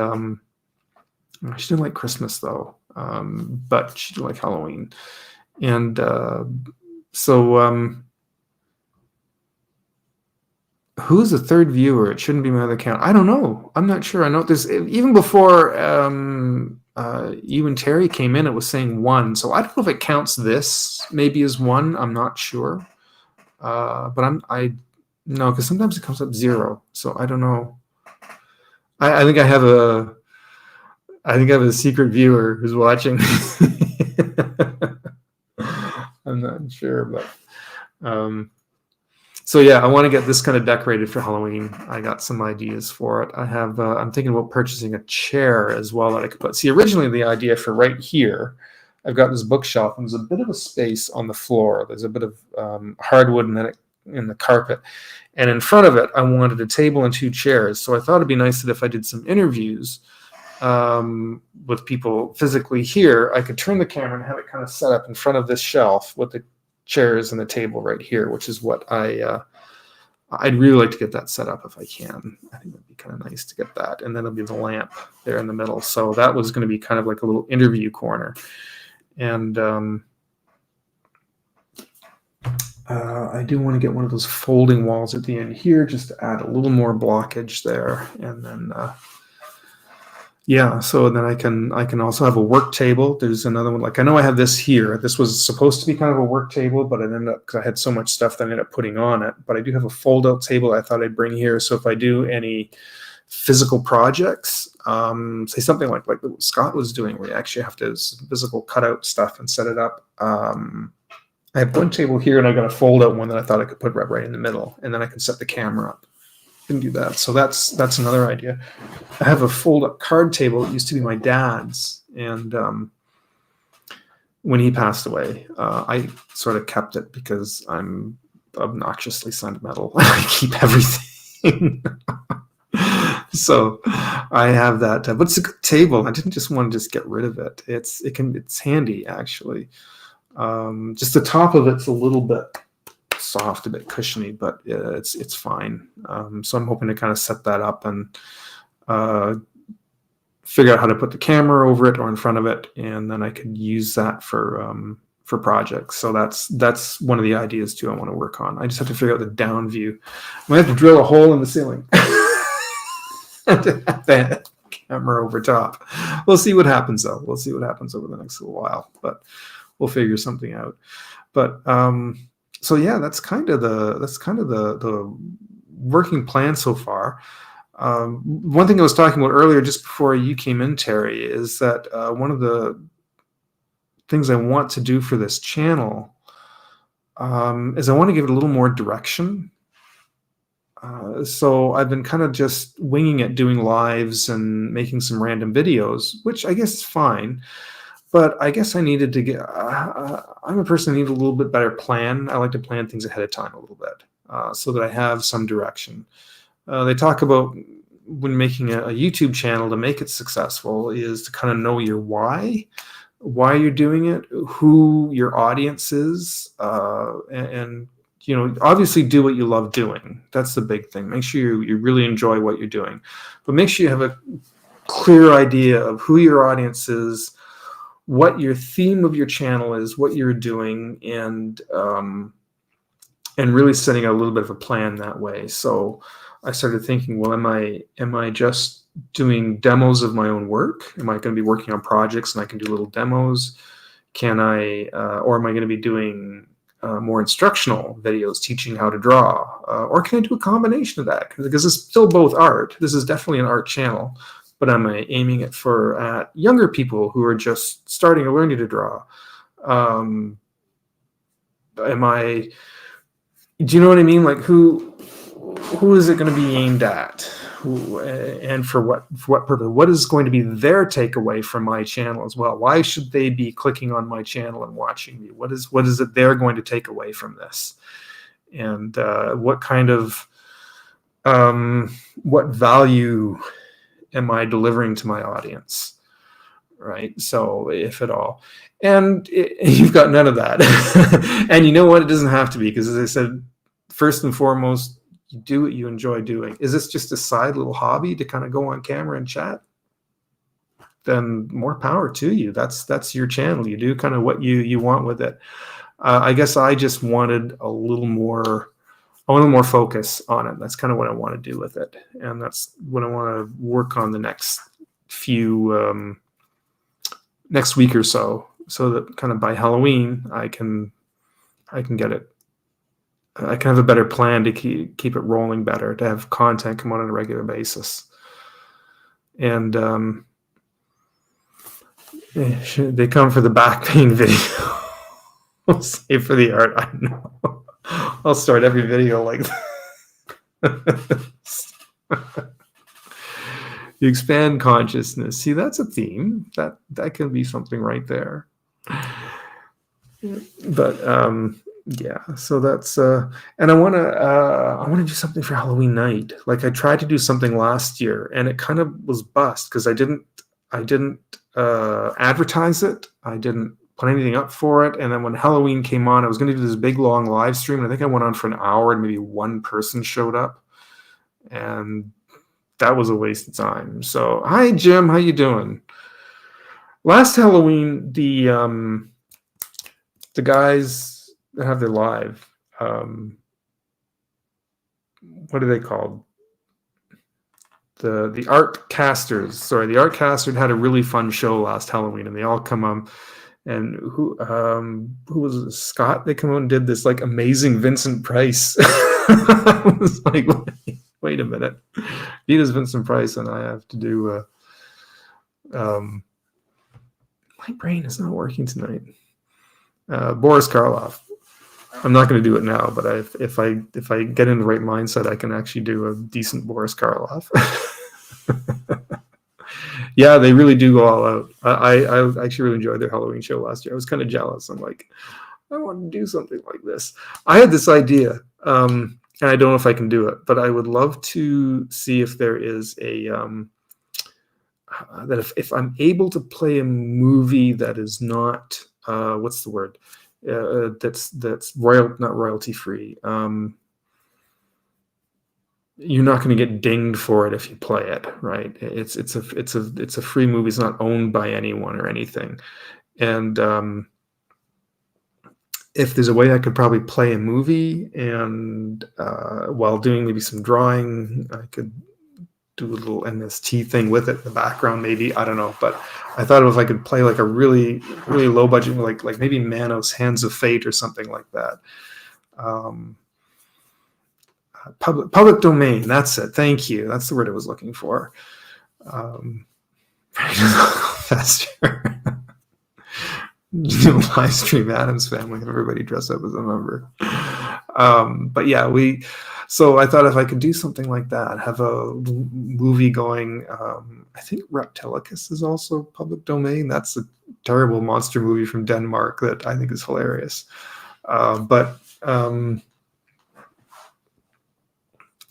she didn't like Christmas though, but she did like Halloween. And who's the third viewer? It shouldn't be my other account. I don't know. I'm not sure. I know there's even before you and Terry came in, it was saying 1. So I don't know if it counts this maybe as 1. I'm not sure. But I no, because sometimes it comes up 0. So I don't know. I think I have a secret viewer who's watching. I'm not sure, but So yeah, I want to get this kind of decorated for Halloween. I got some ideas for it. I have. I'm thinking about purchasing a chair as well that I could put. See, originally the idea for right here, I've got this bookshelf, and there's a bit of a space on the floor. There's a bit of hardwood, and then in the carpet, and in front of it, I wanted a table and 2 chairs. So I thought it'd be nice that if I did some interviews with people physically here, I could turn the camera and have it kind of set up in front of this shelf with the chairs and the table right here, which is what I'd really like to get that set up if I can. I think that'd be kind of nice to get that. And then there'll be the lamp there in the middle. So that was going to be kind of like a little interview corner. And I do want to get one of those folding walls at the end here just to add a little more blockage there. And then yeah, so then I can also have a work table. There's another one, like I know I have this here. This was supposed to be kind of a work table, but it ended up, because I had so much stuff that I ended up putting on it. But I do have a fold-out table I thought I'd bring here. So if I do any physical projects, say something like what Scott was doing, where you actually have to physical cutout stuff and set it up. I have one table here, and I got a fold-out one that I thought I could put right in the middle, and then I can set the camera up. Can do that. So that's another idea. I have a fold-up card table. It used to be my dad's, and when he passed away, I sort of kept it because I'm obnoxiously sentimental. I keep everything. So I have that, but it's a good table. I didn't just want to just get rid of it. It's handy actually. Just the top of it's a little bit soft, a bit cushiony, but it's fine. So I'm hoping to kind of set that up and figure out how to put the camera over it or in front of it, and then I could use that for projects. So that's one of the ideas too I want to work on. I just have to figure out the down view. I might have to drill a hole in the ceiling and have that camera over top. We'll see what happens though. We'll see what happens over the next little while, but we'll figure something out. But so yeah, that's kind of the working plan so far. One thing I was talking about earlier, just before you came in, Terry, is that one of the things I want to do for this channel is I want to give it a little more direction. So I've been kind of just winging it, doing lives and making some random videos, which I guess is fine. But I guess I needed to get, I'm a person who needs a little bit better plan. I like to plan things ahead of time a little bit so that I have some direction. They talk about when making a YouTube channel, to make it successful is to kind of know your why you're doing it, who your audience is, and you know, obviously do what you love doing. That's the big thing. Make sure you really enjoy what you're doing, but make sure you have a clear idea of who your audience is, what your theme of your channel is, what you're doing, and really setting out a little bit of a plan that way. So I started thinking, well, am I just doing demos of my own work? Am I going to be working on projects and I can do little demos? Can I, or am I going to be doing more instructional videos teaching how to draw? Or can I do a combination of that? Because it's still both art. This is definitely an art channel. But am I aiming it at younger people who are just starting or learning to draw? Do you know what I mean? Like who is it going to be aimed at? And for what purpose? What is going to be their takeaway from my channel as well? Why should they be clicking on my channel and watching me? What is it they're going to take away from this? And what kind of what value am I delivering to my audience, right? So if at all, and you've got none of that. And you know what? It doesn't have to be, because as I said, first and foremost, you do what you enjoy doing. Is this just a side little hobby to kind of go on camera and chat? Then more power to you. That's your channel. You do kind of what you want with it. I guess I just wanted a little more focus on it. That's kind of what I want to do with it, and that's what I want to work on the next week or so that kind of by Halloween I can get it. I can have a better plan to keep it rolling better, to have content come on a regular basis. And they come for the back pain video. Save for the art, I know. I'll start every video like this. You expand consciousness. See, that's a theme. That can be something right there. But yeah, so that's and I wanna do something for Halloween night. Like I tried to do something last year and it kind of was bust because I didn't advertise it. I didn't put anything up for it. And then when Halloween came on, I was going to do this big long live stream, and I think I went on for an hour, and maybe one person showed up, and that was a waste of time. So, hi Jim, how you doing? Last Halloween, the guys that have their live, what are they called? The art casters. Sorry, the art casters had a really fun show last Halloween, and they all come and who was it? Scott? They come out and did this like amazing Vincent Price. I was like, wait a minute, he does Vincent Price, and I have to do. My brain is not working tonight. Boris Karloff. I'm not going to do it now, but if I get in the right mindset, I can actually do a decent Boris Karloff. Yeah, they really do go all out. I actually really enjoyed their Halloween show last year. I was kind of jealous. I'm like, I want to do something like this. I had this idea, and I don't know if I can do it, but I would love to see if there is a that if I'm able to play a movie that is not what's the word? That's not royalty free. You're not going to get dinged for it if you play it, right? It's a free movie. It's not owned by anyone or anything. And if there's a way I could probably play a movie, and while doing maybe some drawing, I could do a little MST thing with it in the background, maybe. I don't know, but I thought if I could play like a really really low budget, like maybe Manos Hands of Fate or something like that. Public domain. That's it. Thank you. That's the word I was looking for. Faster. Live stream Adam's Family and everybody dress up as a member. But yeah, so I thought if I could do something like that, have a movie going. I think Reptilicus is also public domain. That's a terrible monster movie from Denmark that I think is hilarious.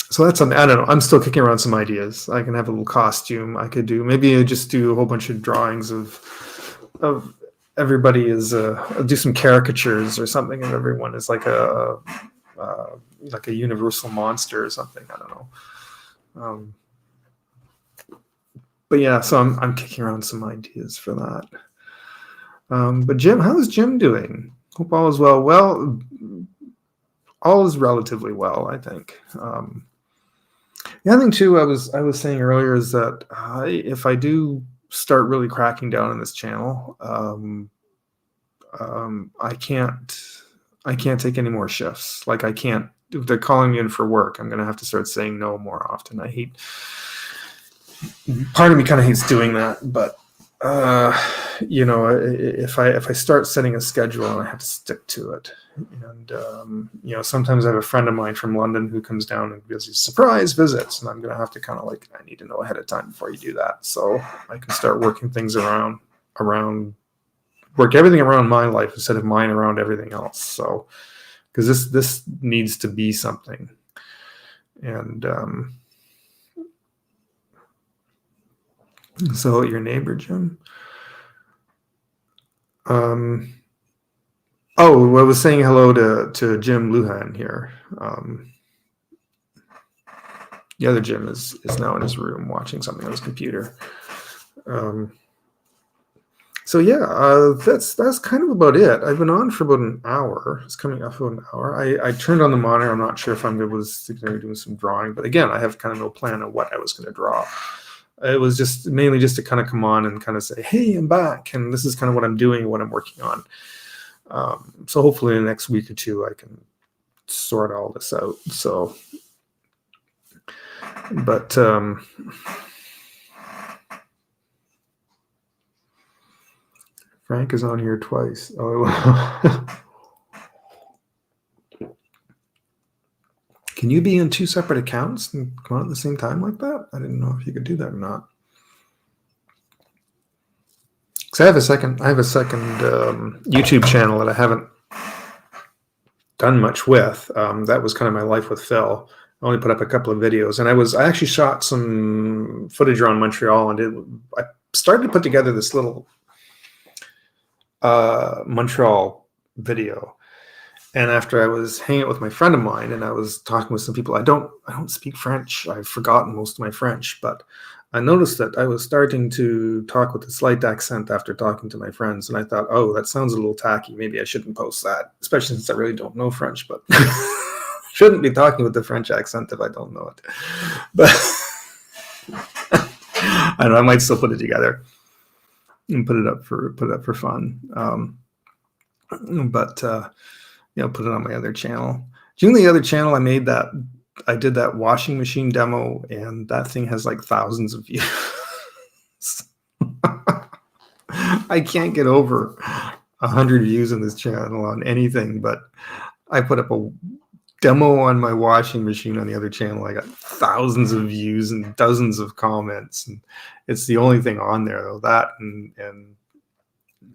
So that's something. I don't know. I'm still kicking around some ideas. I can have a little costume. I could do maybe just do a whole bunch of drawings of everybody is do some caricatures or something, and everyone is like a universal monster or something. I don't know. But yeah, so I'm kicking around some ideas for that. But Jim, how's Jim doing? Hope all is well. Well, all is relatively well, I think. The other thing too, I was saying earlier is that if I do start really cracking down on this channel, I can't take any more shifts. Like I can't. If they're calling me in for work, I'm going to have to start saying no more often. I hate. Part of me kind of hates doing that, but if I start setting a schedule, and I have to stick to it. And sometimes I have a friend of mine from London who comes down and does these surprise visits, and I'm going to have to kind of I need to know ahead of time before you do that, so I can start working things around work everything around my life instead of mine around everything else. So, because this needs to be something, and so your neighbor, Jim. Oh, I was saying hello to Jim Luhan here. The other Jim is now in his room watching something on his computer. So yeah, that's kind of about it. I've been on for about an hour. It's coming up about an hour. I turned on the monitor. I'm not sure if I'm able to doing some drawing, but again, I have kind of no plan on what I was going to draw. It was just mainly just to kind of come on and kind of say, hey, I'm back, and this is kind of what I'm doing, what I'm working on. So hopefully in the next week or two, I can sort all this out. So, but Frank is on here twice. Oh, Can you be in 2 separate accounts and come out at the same time like that? I didn't know if you could do that or not. Because I have a second YouTube channel that I haven't done much with. That was kind of my life with Phil. I only put up a couple of videos, and I actually shot some footage around Montreal, and I started to put together this little Montreal video. And after I was hanging out with my friend of mine, and I was talking with some people, I don't speak French. I've forgotten most of my French, but I noticed that I was starting to talk with a slight accent after talking to my friends, and I thought, oh, that sounds a little tacky. Maybe I shouldn't post that, especially since I really don't know French, but shouldn't be talking with the French accent if I don't know it. But I don't know, I might still put it together and put it up for fun. But put it on my other channel. Do you know the other channel I did that washing machine demo, and that thing has like thousands of views. I can't get over 100 views on this channel on anything, but I put up a demo on my washing machine on the other channel. I got thousands of views and dozens of comments, and it's the only thing on there though. That and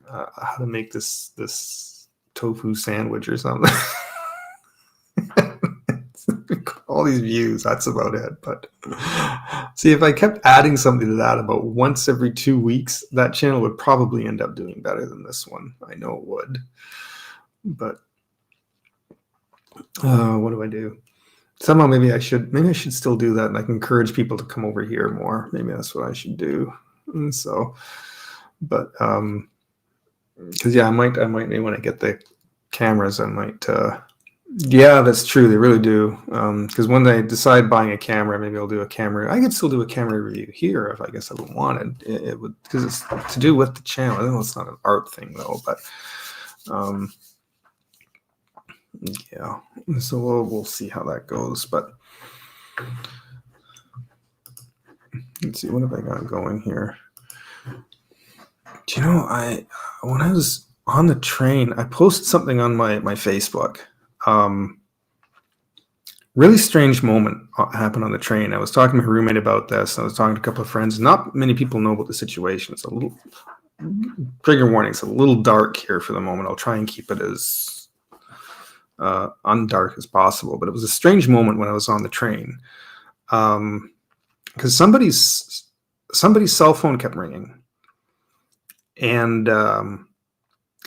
how to make this tofu sandwich or something. All these views, that's about it. But see, if I kept adding something to that about once every 2 weeks, that channel would probably end up doing better than this one. I know it would. But what do I do? Somehow maybe I should still do that, and I can encourage people to come over here more. Maybe that's what I should do. And so, but because I might when I get the cameras, I might yeah, that's true, they really do. Because when they decide buying a camera, maybe I'll do a camera. I could still do a camera review here if I guess I wanted. It would, because it's to do with the channel. I know it's not an art thing though, but yeah, so we'll see how that goes. But let's see, what have I got going here? Do you know, when I was on the train, I posted something on my Facebook. Really strange moment happened on the train. I was talking to my roommate about this. I was talking to a couple of friends. Not many people know about the situation. It's a little trigger warning. It's a little dark here for the moment. I'll try and keep it as undark as possible. But it was a strange moment when I was on the train, because somebody's cell phone kept ringing, and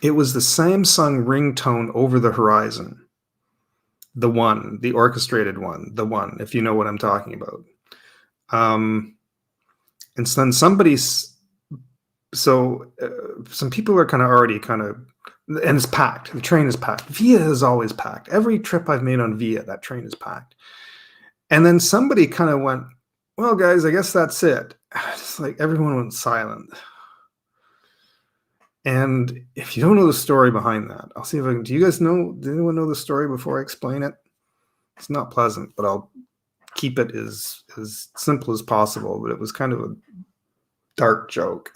it was the Samsung ringtone Over the Horizon. The orchestrated one, if you know what I'm talking about. And then some people are and it's packed. The train is packed. Via is always packed. Every trip I've made on Via, that train is packed. And then somebody kind of went, well, guys, I guess that's it. Just like everyone went silent. And if you don't know the story behind that, I'll see if I can. Do anyone know the story before I explain it? It's not pleasant, but I'll keep it as simple as possible. But it was kind of a dark joke.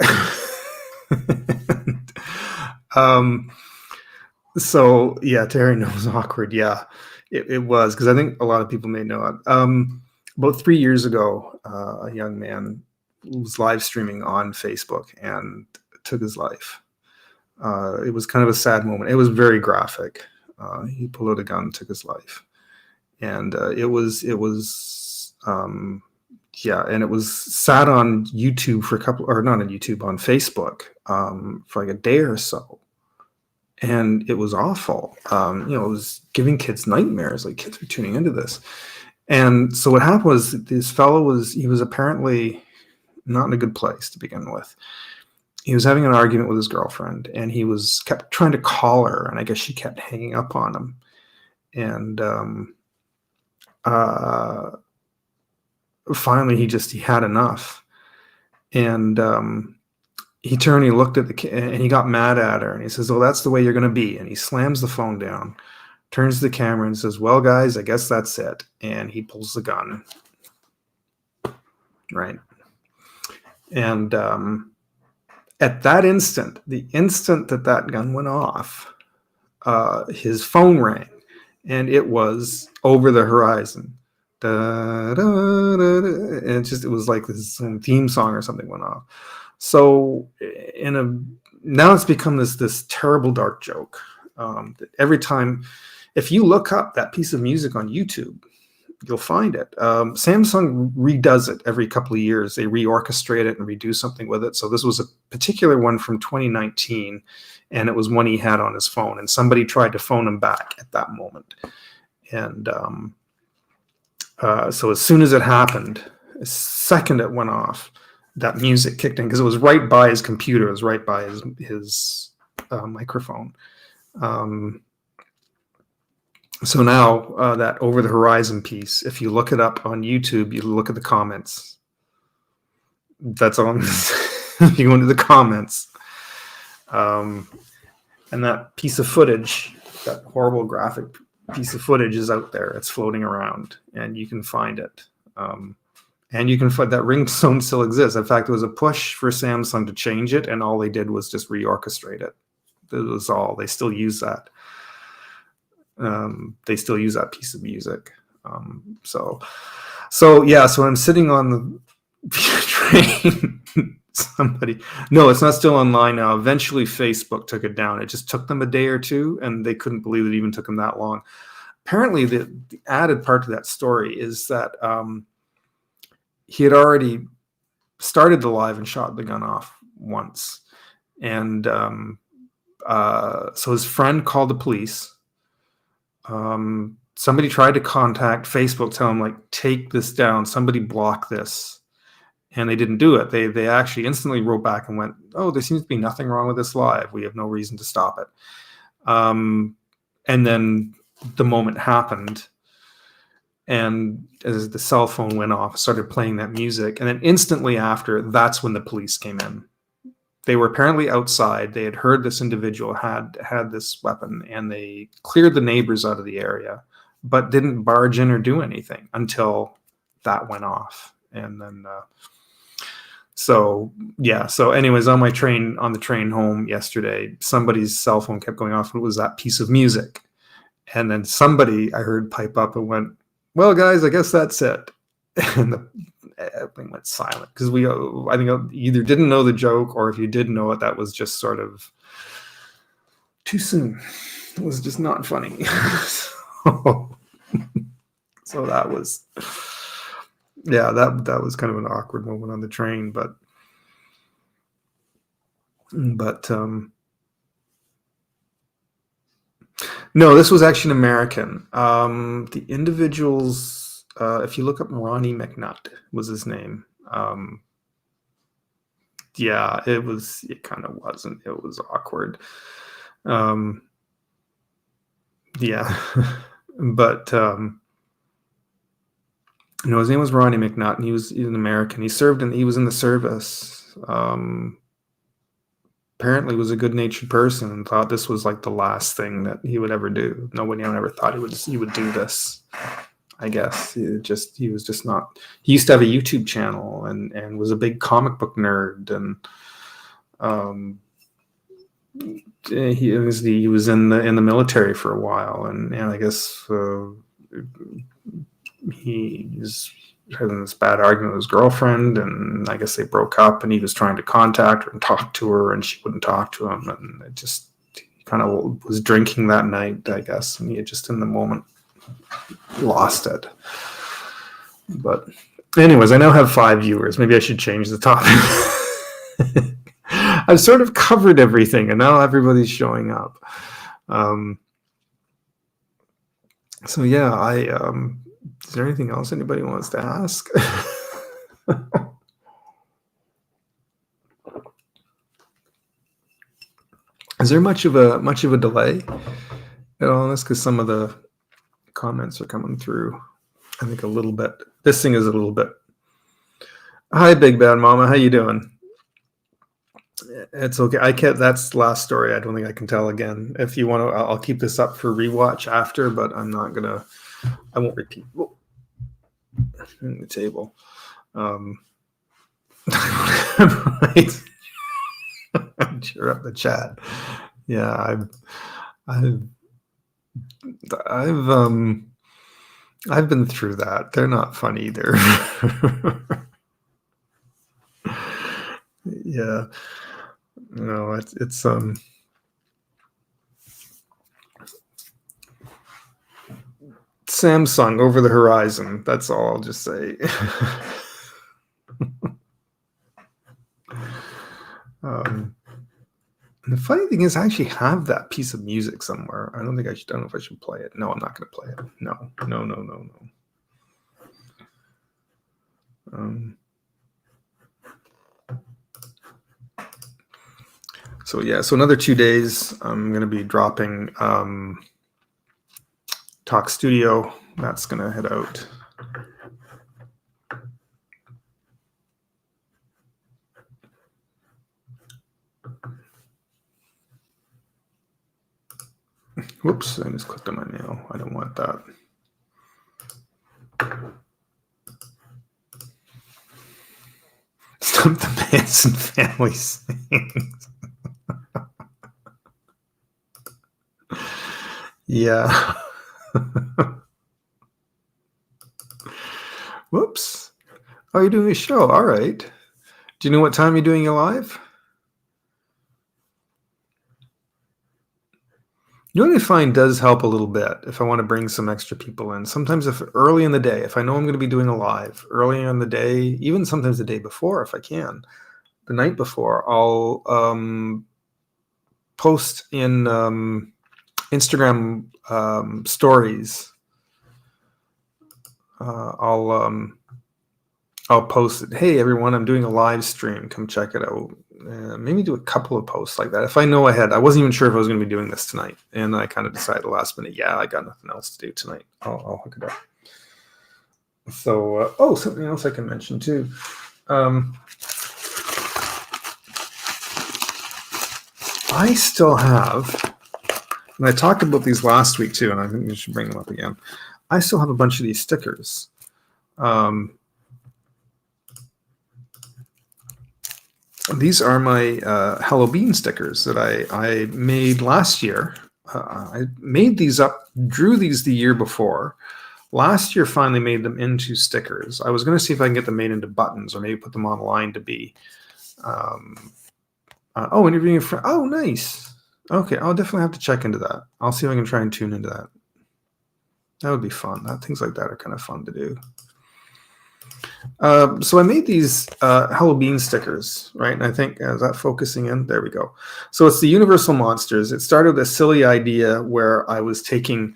So yeah, Terry knows awkward. Yeah, it was, because I think a lot of people may know it. About 3 years ago, a young man was live streaming on Facebook and took his life. It was kind of a sad moment. It was very graphic. He pulled out a gun, took his life, and it was and it was sat on YouTube for on Facebook for like a day or so, and it was awful. It was giving kids nightmares. Like, kids were tuning into this, and so what happened was this fellow was apparently not in a good place to begin with. He was having an argument with his girlfriend, and he kept trying to call her, and I guess she kept hanging up on him. And finally, he had enough, and he turned, he looked at the kid, and he got mad at her, and he says, "Oh, that's the way you're going to be." And he slams the phone down, turns to the camera, and says, "Well, guys, I guess that's it." And he pulls the gun. Right. And at that instant, the instant that gun went off, his phone rang, and it was Over the Horizon. Da, da, da, da, and it was like this theme song or something went off. So now it's become this terrible dark joke. That every time, if you look up that piece of music on YouTube, you'll find it. Samsung redoes it every couple of years. They reorchestrate it and redo something with it. So this was a particular one from 2019, and it was one he had on his phone, and somebody tried to phone him back at that moment. And so as soon as it happened, the second it went off, that music kicked in, because it was right by his computer. It was right by his microphone. So now that Over the Horizon piece, if you look it up on YouTube, you look at the comments. That's all. You go into the comments. And that piece of footage, that horrible graphic piece of footage is out there. It's floating around, and you can find it. And you can find that ringtone still exists. In fact, there was a push for Samsung to change it, and all they did was just reorchestrate it. That was all. They still use that. They still use that piece of music. So I'm sitting on the train. No, it's not still online now. Eventually Facebook took it down. It just took them a day or two, and they couldn't believe it even took them that long. Apparently the added part to that story is that he had already started the live and shot the gun off once. And so his friend called the police. Somebody tried to contact Facebook, tell him, like, take this down, somebody block this, and they didn't do it. They actually instantly wrote back and went, oh, there seems to be nothing wrong with this live, we have no reason to stop it. And then the moment happened, and as the cell phone went off, started playing that music, and then instantly after, that's when the police came in. They were apparently outside. They had heard this individual had this weapon, and they cleared the neighbors out of the area, but didn't barge in or do anything until that went off. And then, so anyways, on the train home yesterday, somebody's cell phone kept going off, and it was that piece of music. And then somebody I heard pipe up and went, well, guys, I guess that's it. And everything went silent, because I think either didn't know the joke, or if you did know it, that was just sort of too soon. It was just not funny. So that was, that was kind of an awkward moment on the train, but no, this was actually an American. The individual's, if you look up Ronnie McNutt was his name. It kind of wasn't. It was awkward. But no, his name was Ronnie McNutt, and he was an American. He was in the service. Apparently was a good-natured person and thought this was like the last thing that he would ever do. Nobody ever thought he would do this. I guess he was just not. He used to have a YouTube channel and was a big comic book nerd, and he was in the military for a while, and I guess he was having this bad argument with his girlfriend, and I guess they broke up, and he was trying to contact her and talk to her, and she wouldn't talk to him, and he kind of was drinking that night, I guess, and he had just in the moment lost it. But anyways, I now have 5 viewers. Maybe I should change the topic. I've sort of covered everything, and now everybody's showing up. So yeah, is there anything else anybody wants to ask? Is there much of a delay at all in this? Because some of the comments are coming through, I think, a little bit. This thing is a little bit. Hi, Big Bad Mama. How you doing? It's okay. That's the last story. I don't think I can tell again. If you want to, I'll keep this up for rewatch after, but I won't repeat. Whoa. In the table. Right. Cheer up the chat. Yeah, I've been through that. They're not fun either. Yeah. No, it's Samsung over the horizon. That's all I'll just say. And the funny thing is, I actually have that piece of music somewhere. I don't think I should. I don't know if I should play it. No, I'm not going to play it. No. So yeah, so another 2 days, I'm going to be dropping Talk Studio. That's going to head out. Whoops, I just clicked on my mail. I don't want that. Stop the Manson family things. Yeah. Whoops. Oh, you're doing a show. All right. Do you know what time you're doing your live? You know what I find does help a little bit if I want to bring some extra people in. Sometimes if early in the day, if I know I'm going to be doing a live early in the day, even sometimes the day before, if I can, the night before, I'll post in Instagram stories. I'll post it. Hey everyone, I'm doing a live stream. Come check it out. Maybe do a couple of posts like that. If I know ahead, I wasn't even sure if I was going to be doing this tonight, and I kind of decided last minute, yeah, I got nothing else to do tonight. I'll hook it up. So, something else I can mention too. I still have, and I talked about these last week too, and I think we should bring them up again. I still have a bunch of these stickers. These are my Halloween stickers that I made last year. I made these up, drew these the year before. Last year, finally made them into stickers. I was going to see if I can get them made into buttons or maybe put them online to be. Interviewing a friend. Oh, nice. Okay, I'll definitely have to check into that. I'll see if I can try and tune into that. That would be fun. Things like that are kind of fun to do. So I made these Halloween stickers, right? And I think, is that focusing in? There we go. So it's the Universal Monsters. It started with a silly idea where I was taking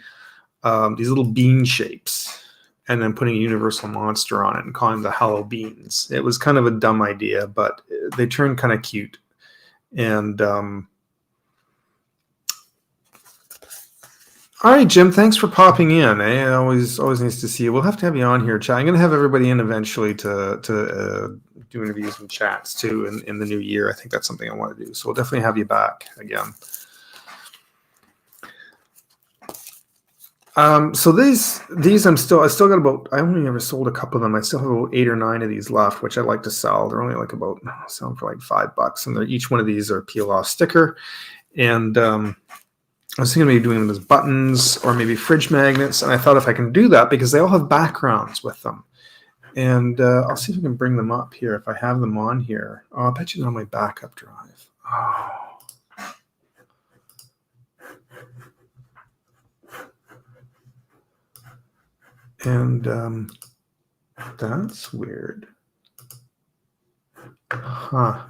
these little bean shapes and then putting a Universal Monster on it and calling them the Hallow Beans. It was kind of a dumb idea, but they turned kind of cute. And all right, Jim, thanks for popping in. Always nice to see you. We'll have to have you on here, chat. I'm going to have everybody in eventually to do interviews and chats too in the new year. I think that's something I want to do. So we'll definitely have you back again. So these I still got about, I only ever sold a couple of them. I still have about 8 or 9 of these left, which I'd like to sell. They're only like selling for like $5, and each one of these are peel off sticker. And I was thinking maybe doing them as buttons or maybe fridge magnets. And I thought if I can do that, because they all have backgrounds with them. And I'll see if I can bring them up here if I have them on here. Oh, I bet you they're on my backup drive. Oh. And that's weird. Huh.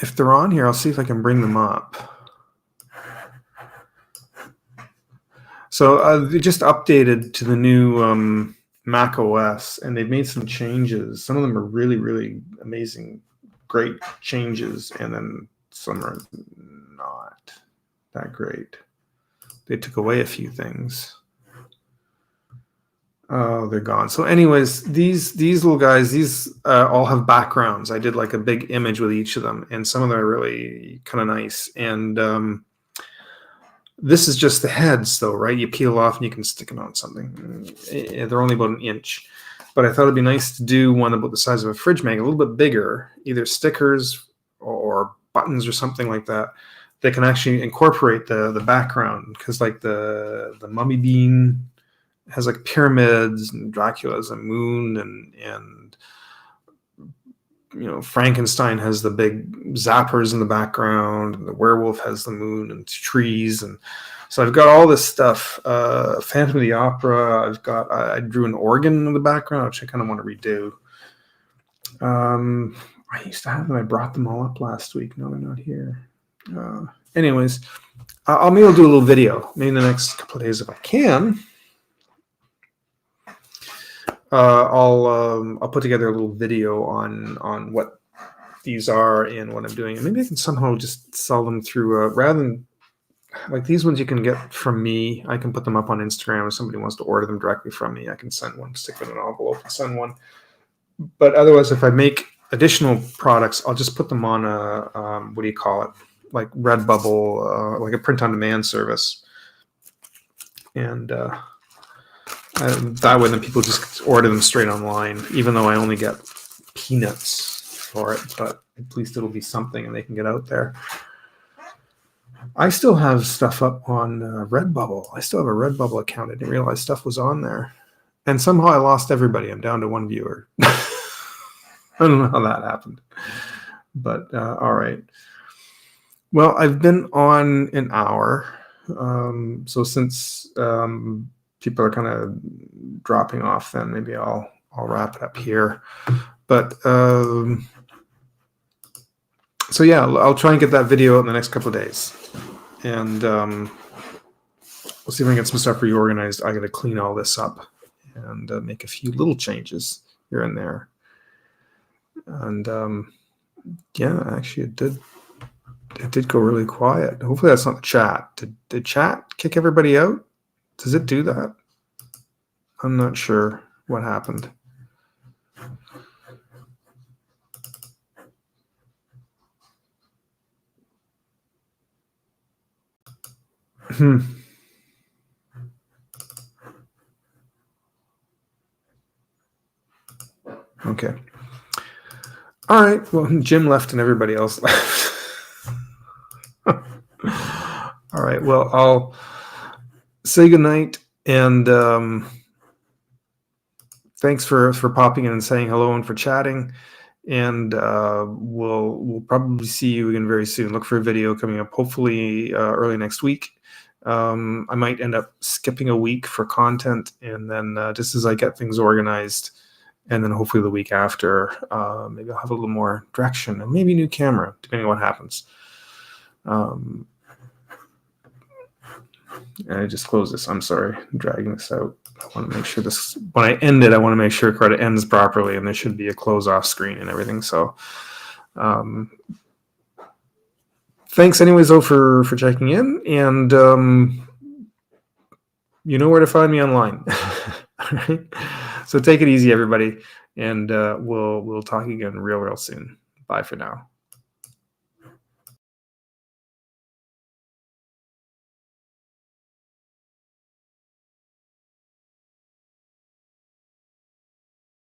If they're on here, I'll see if I can bring them up. So they just updated to the new Mac OS, and they've made some changes. Some of them are really, really amazing, great changes, and then some are not that great. They took away a few things. Oh, they're gone. So anyways, these little guys, these all have backgrounds. I did like a big image with each of them, and some of them are really kind of nice. And this is just the heads, though, right? You peel off and you can stick it on something. They're only about 1 inch. But I thought it'd be nice to do one about the size of a fridge magnet, a little bit bigger, either stickers or buttons or something like that. they can actually incorporate the background, because like the Mummy Bean has like pyramids, and Dracula has a moon, and Frankenstein has the big zappers in the background, and the werewolf has the moon and trees, and so I've got all this stuff. Phantom of the Opera. I drew an organ in the background, which I kind of want to redo. I used to have them. I brought them all up last week. No, they're not here. Anyways, maybe I'll do a little video, maybe in the next couple of days if I can. I'll put together a little video on what these are and what I'm doing, and maybe I can somehow just sell them through rather than like these ones you can get from me. I can put them up on Instagram if somebody wants to order them directly from me. I can send one, stick it in an envelope, and send one. But otherwise, if I make additional products, I'll just put them on a what do you call it? Like Redbubble, like a print-on-demand service, and that way then people just order them straight online, even though I only get peanuts for it, but at least it'll be something and they can get out there. I still have stuff up on Redbubble. I still have a Redbubble account. I didn't realize stuff was on there, and somehow I lost everybody. I'm down to one viewer. I don't know how that happened, but all right. Well, I've been on an hour, so since people are kind of dropping off, then maybe I'll wrap it up here. But so yeah, I'll try and get that video out in the next couple of days, and we'll see if I can get some stuff reorganized. I got to clean all this up and make a few little changes here and there. And yeah, actually, it did go really quiet. Hopefully, that's not the chat. Did chat kick everybody out? Does it do that? I'm not sure what happened. Okay. All right. Well, Jim left and everybody else left. All right. Well, I'll say goodnight, and thanks for popping in and saying hello and for chatting. And we'll probably see you again very soon. Look for a video coming up, hopefully early next week. I might end up skipping a week for content, and then just as I get things organized, and then hopefully the week after, maybe I'll have a little more direction and maybe a new camera, depending on what happens. I just closed this. I'm sorry, I'm dragging this out. I want to make sure this, when I end it, I want to make sure it ends properly, and there should be a close off screen and everything. So thanks anyways, though, for checking in, and you know where to find me online. All right. So take it easy, everybody, and we'll talk again real soon. Bye for now.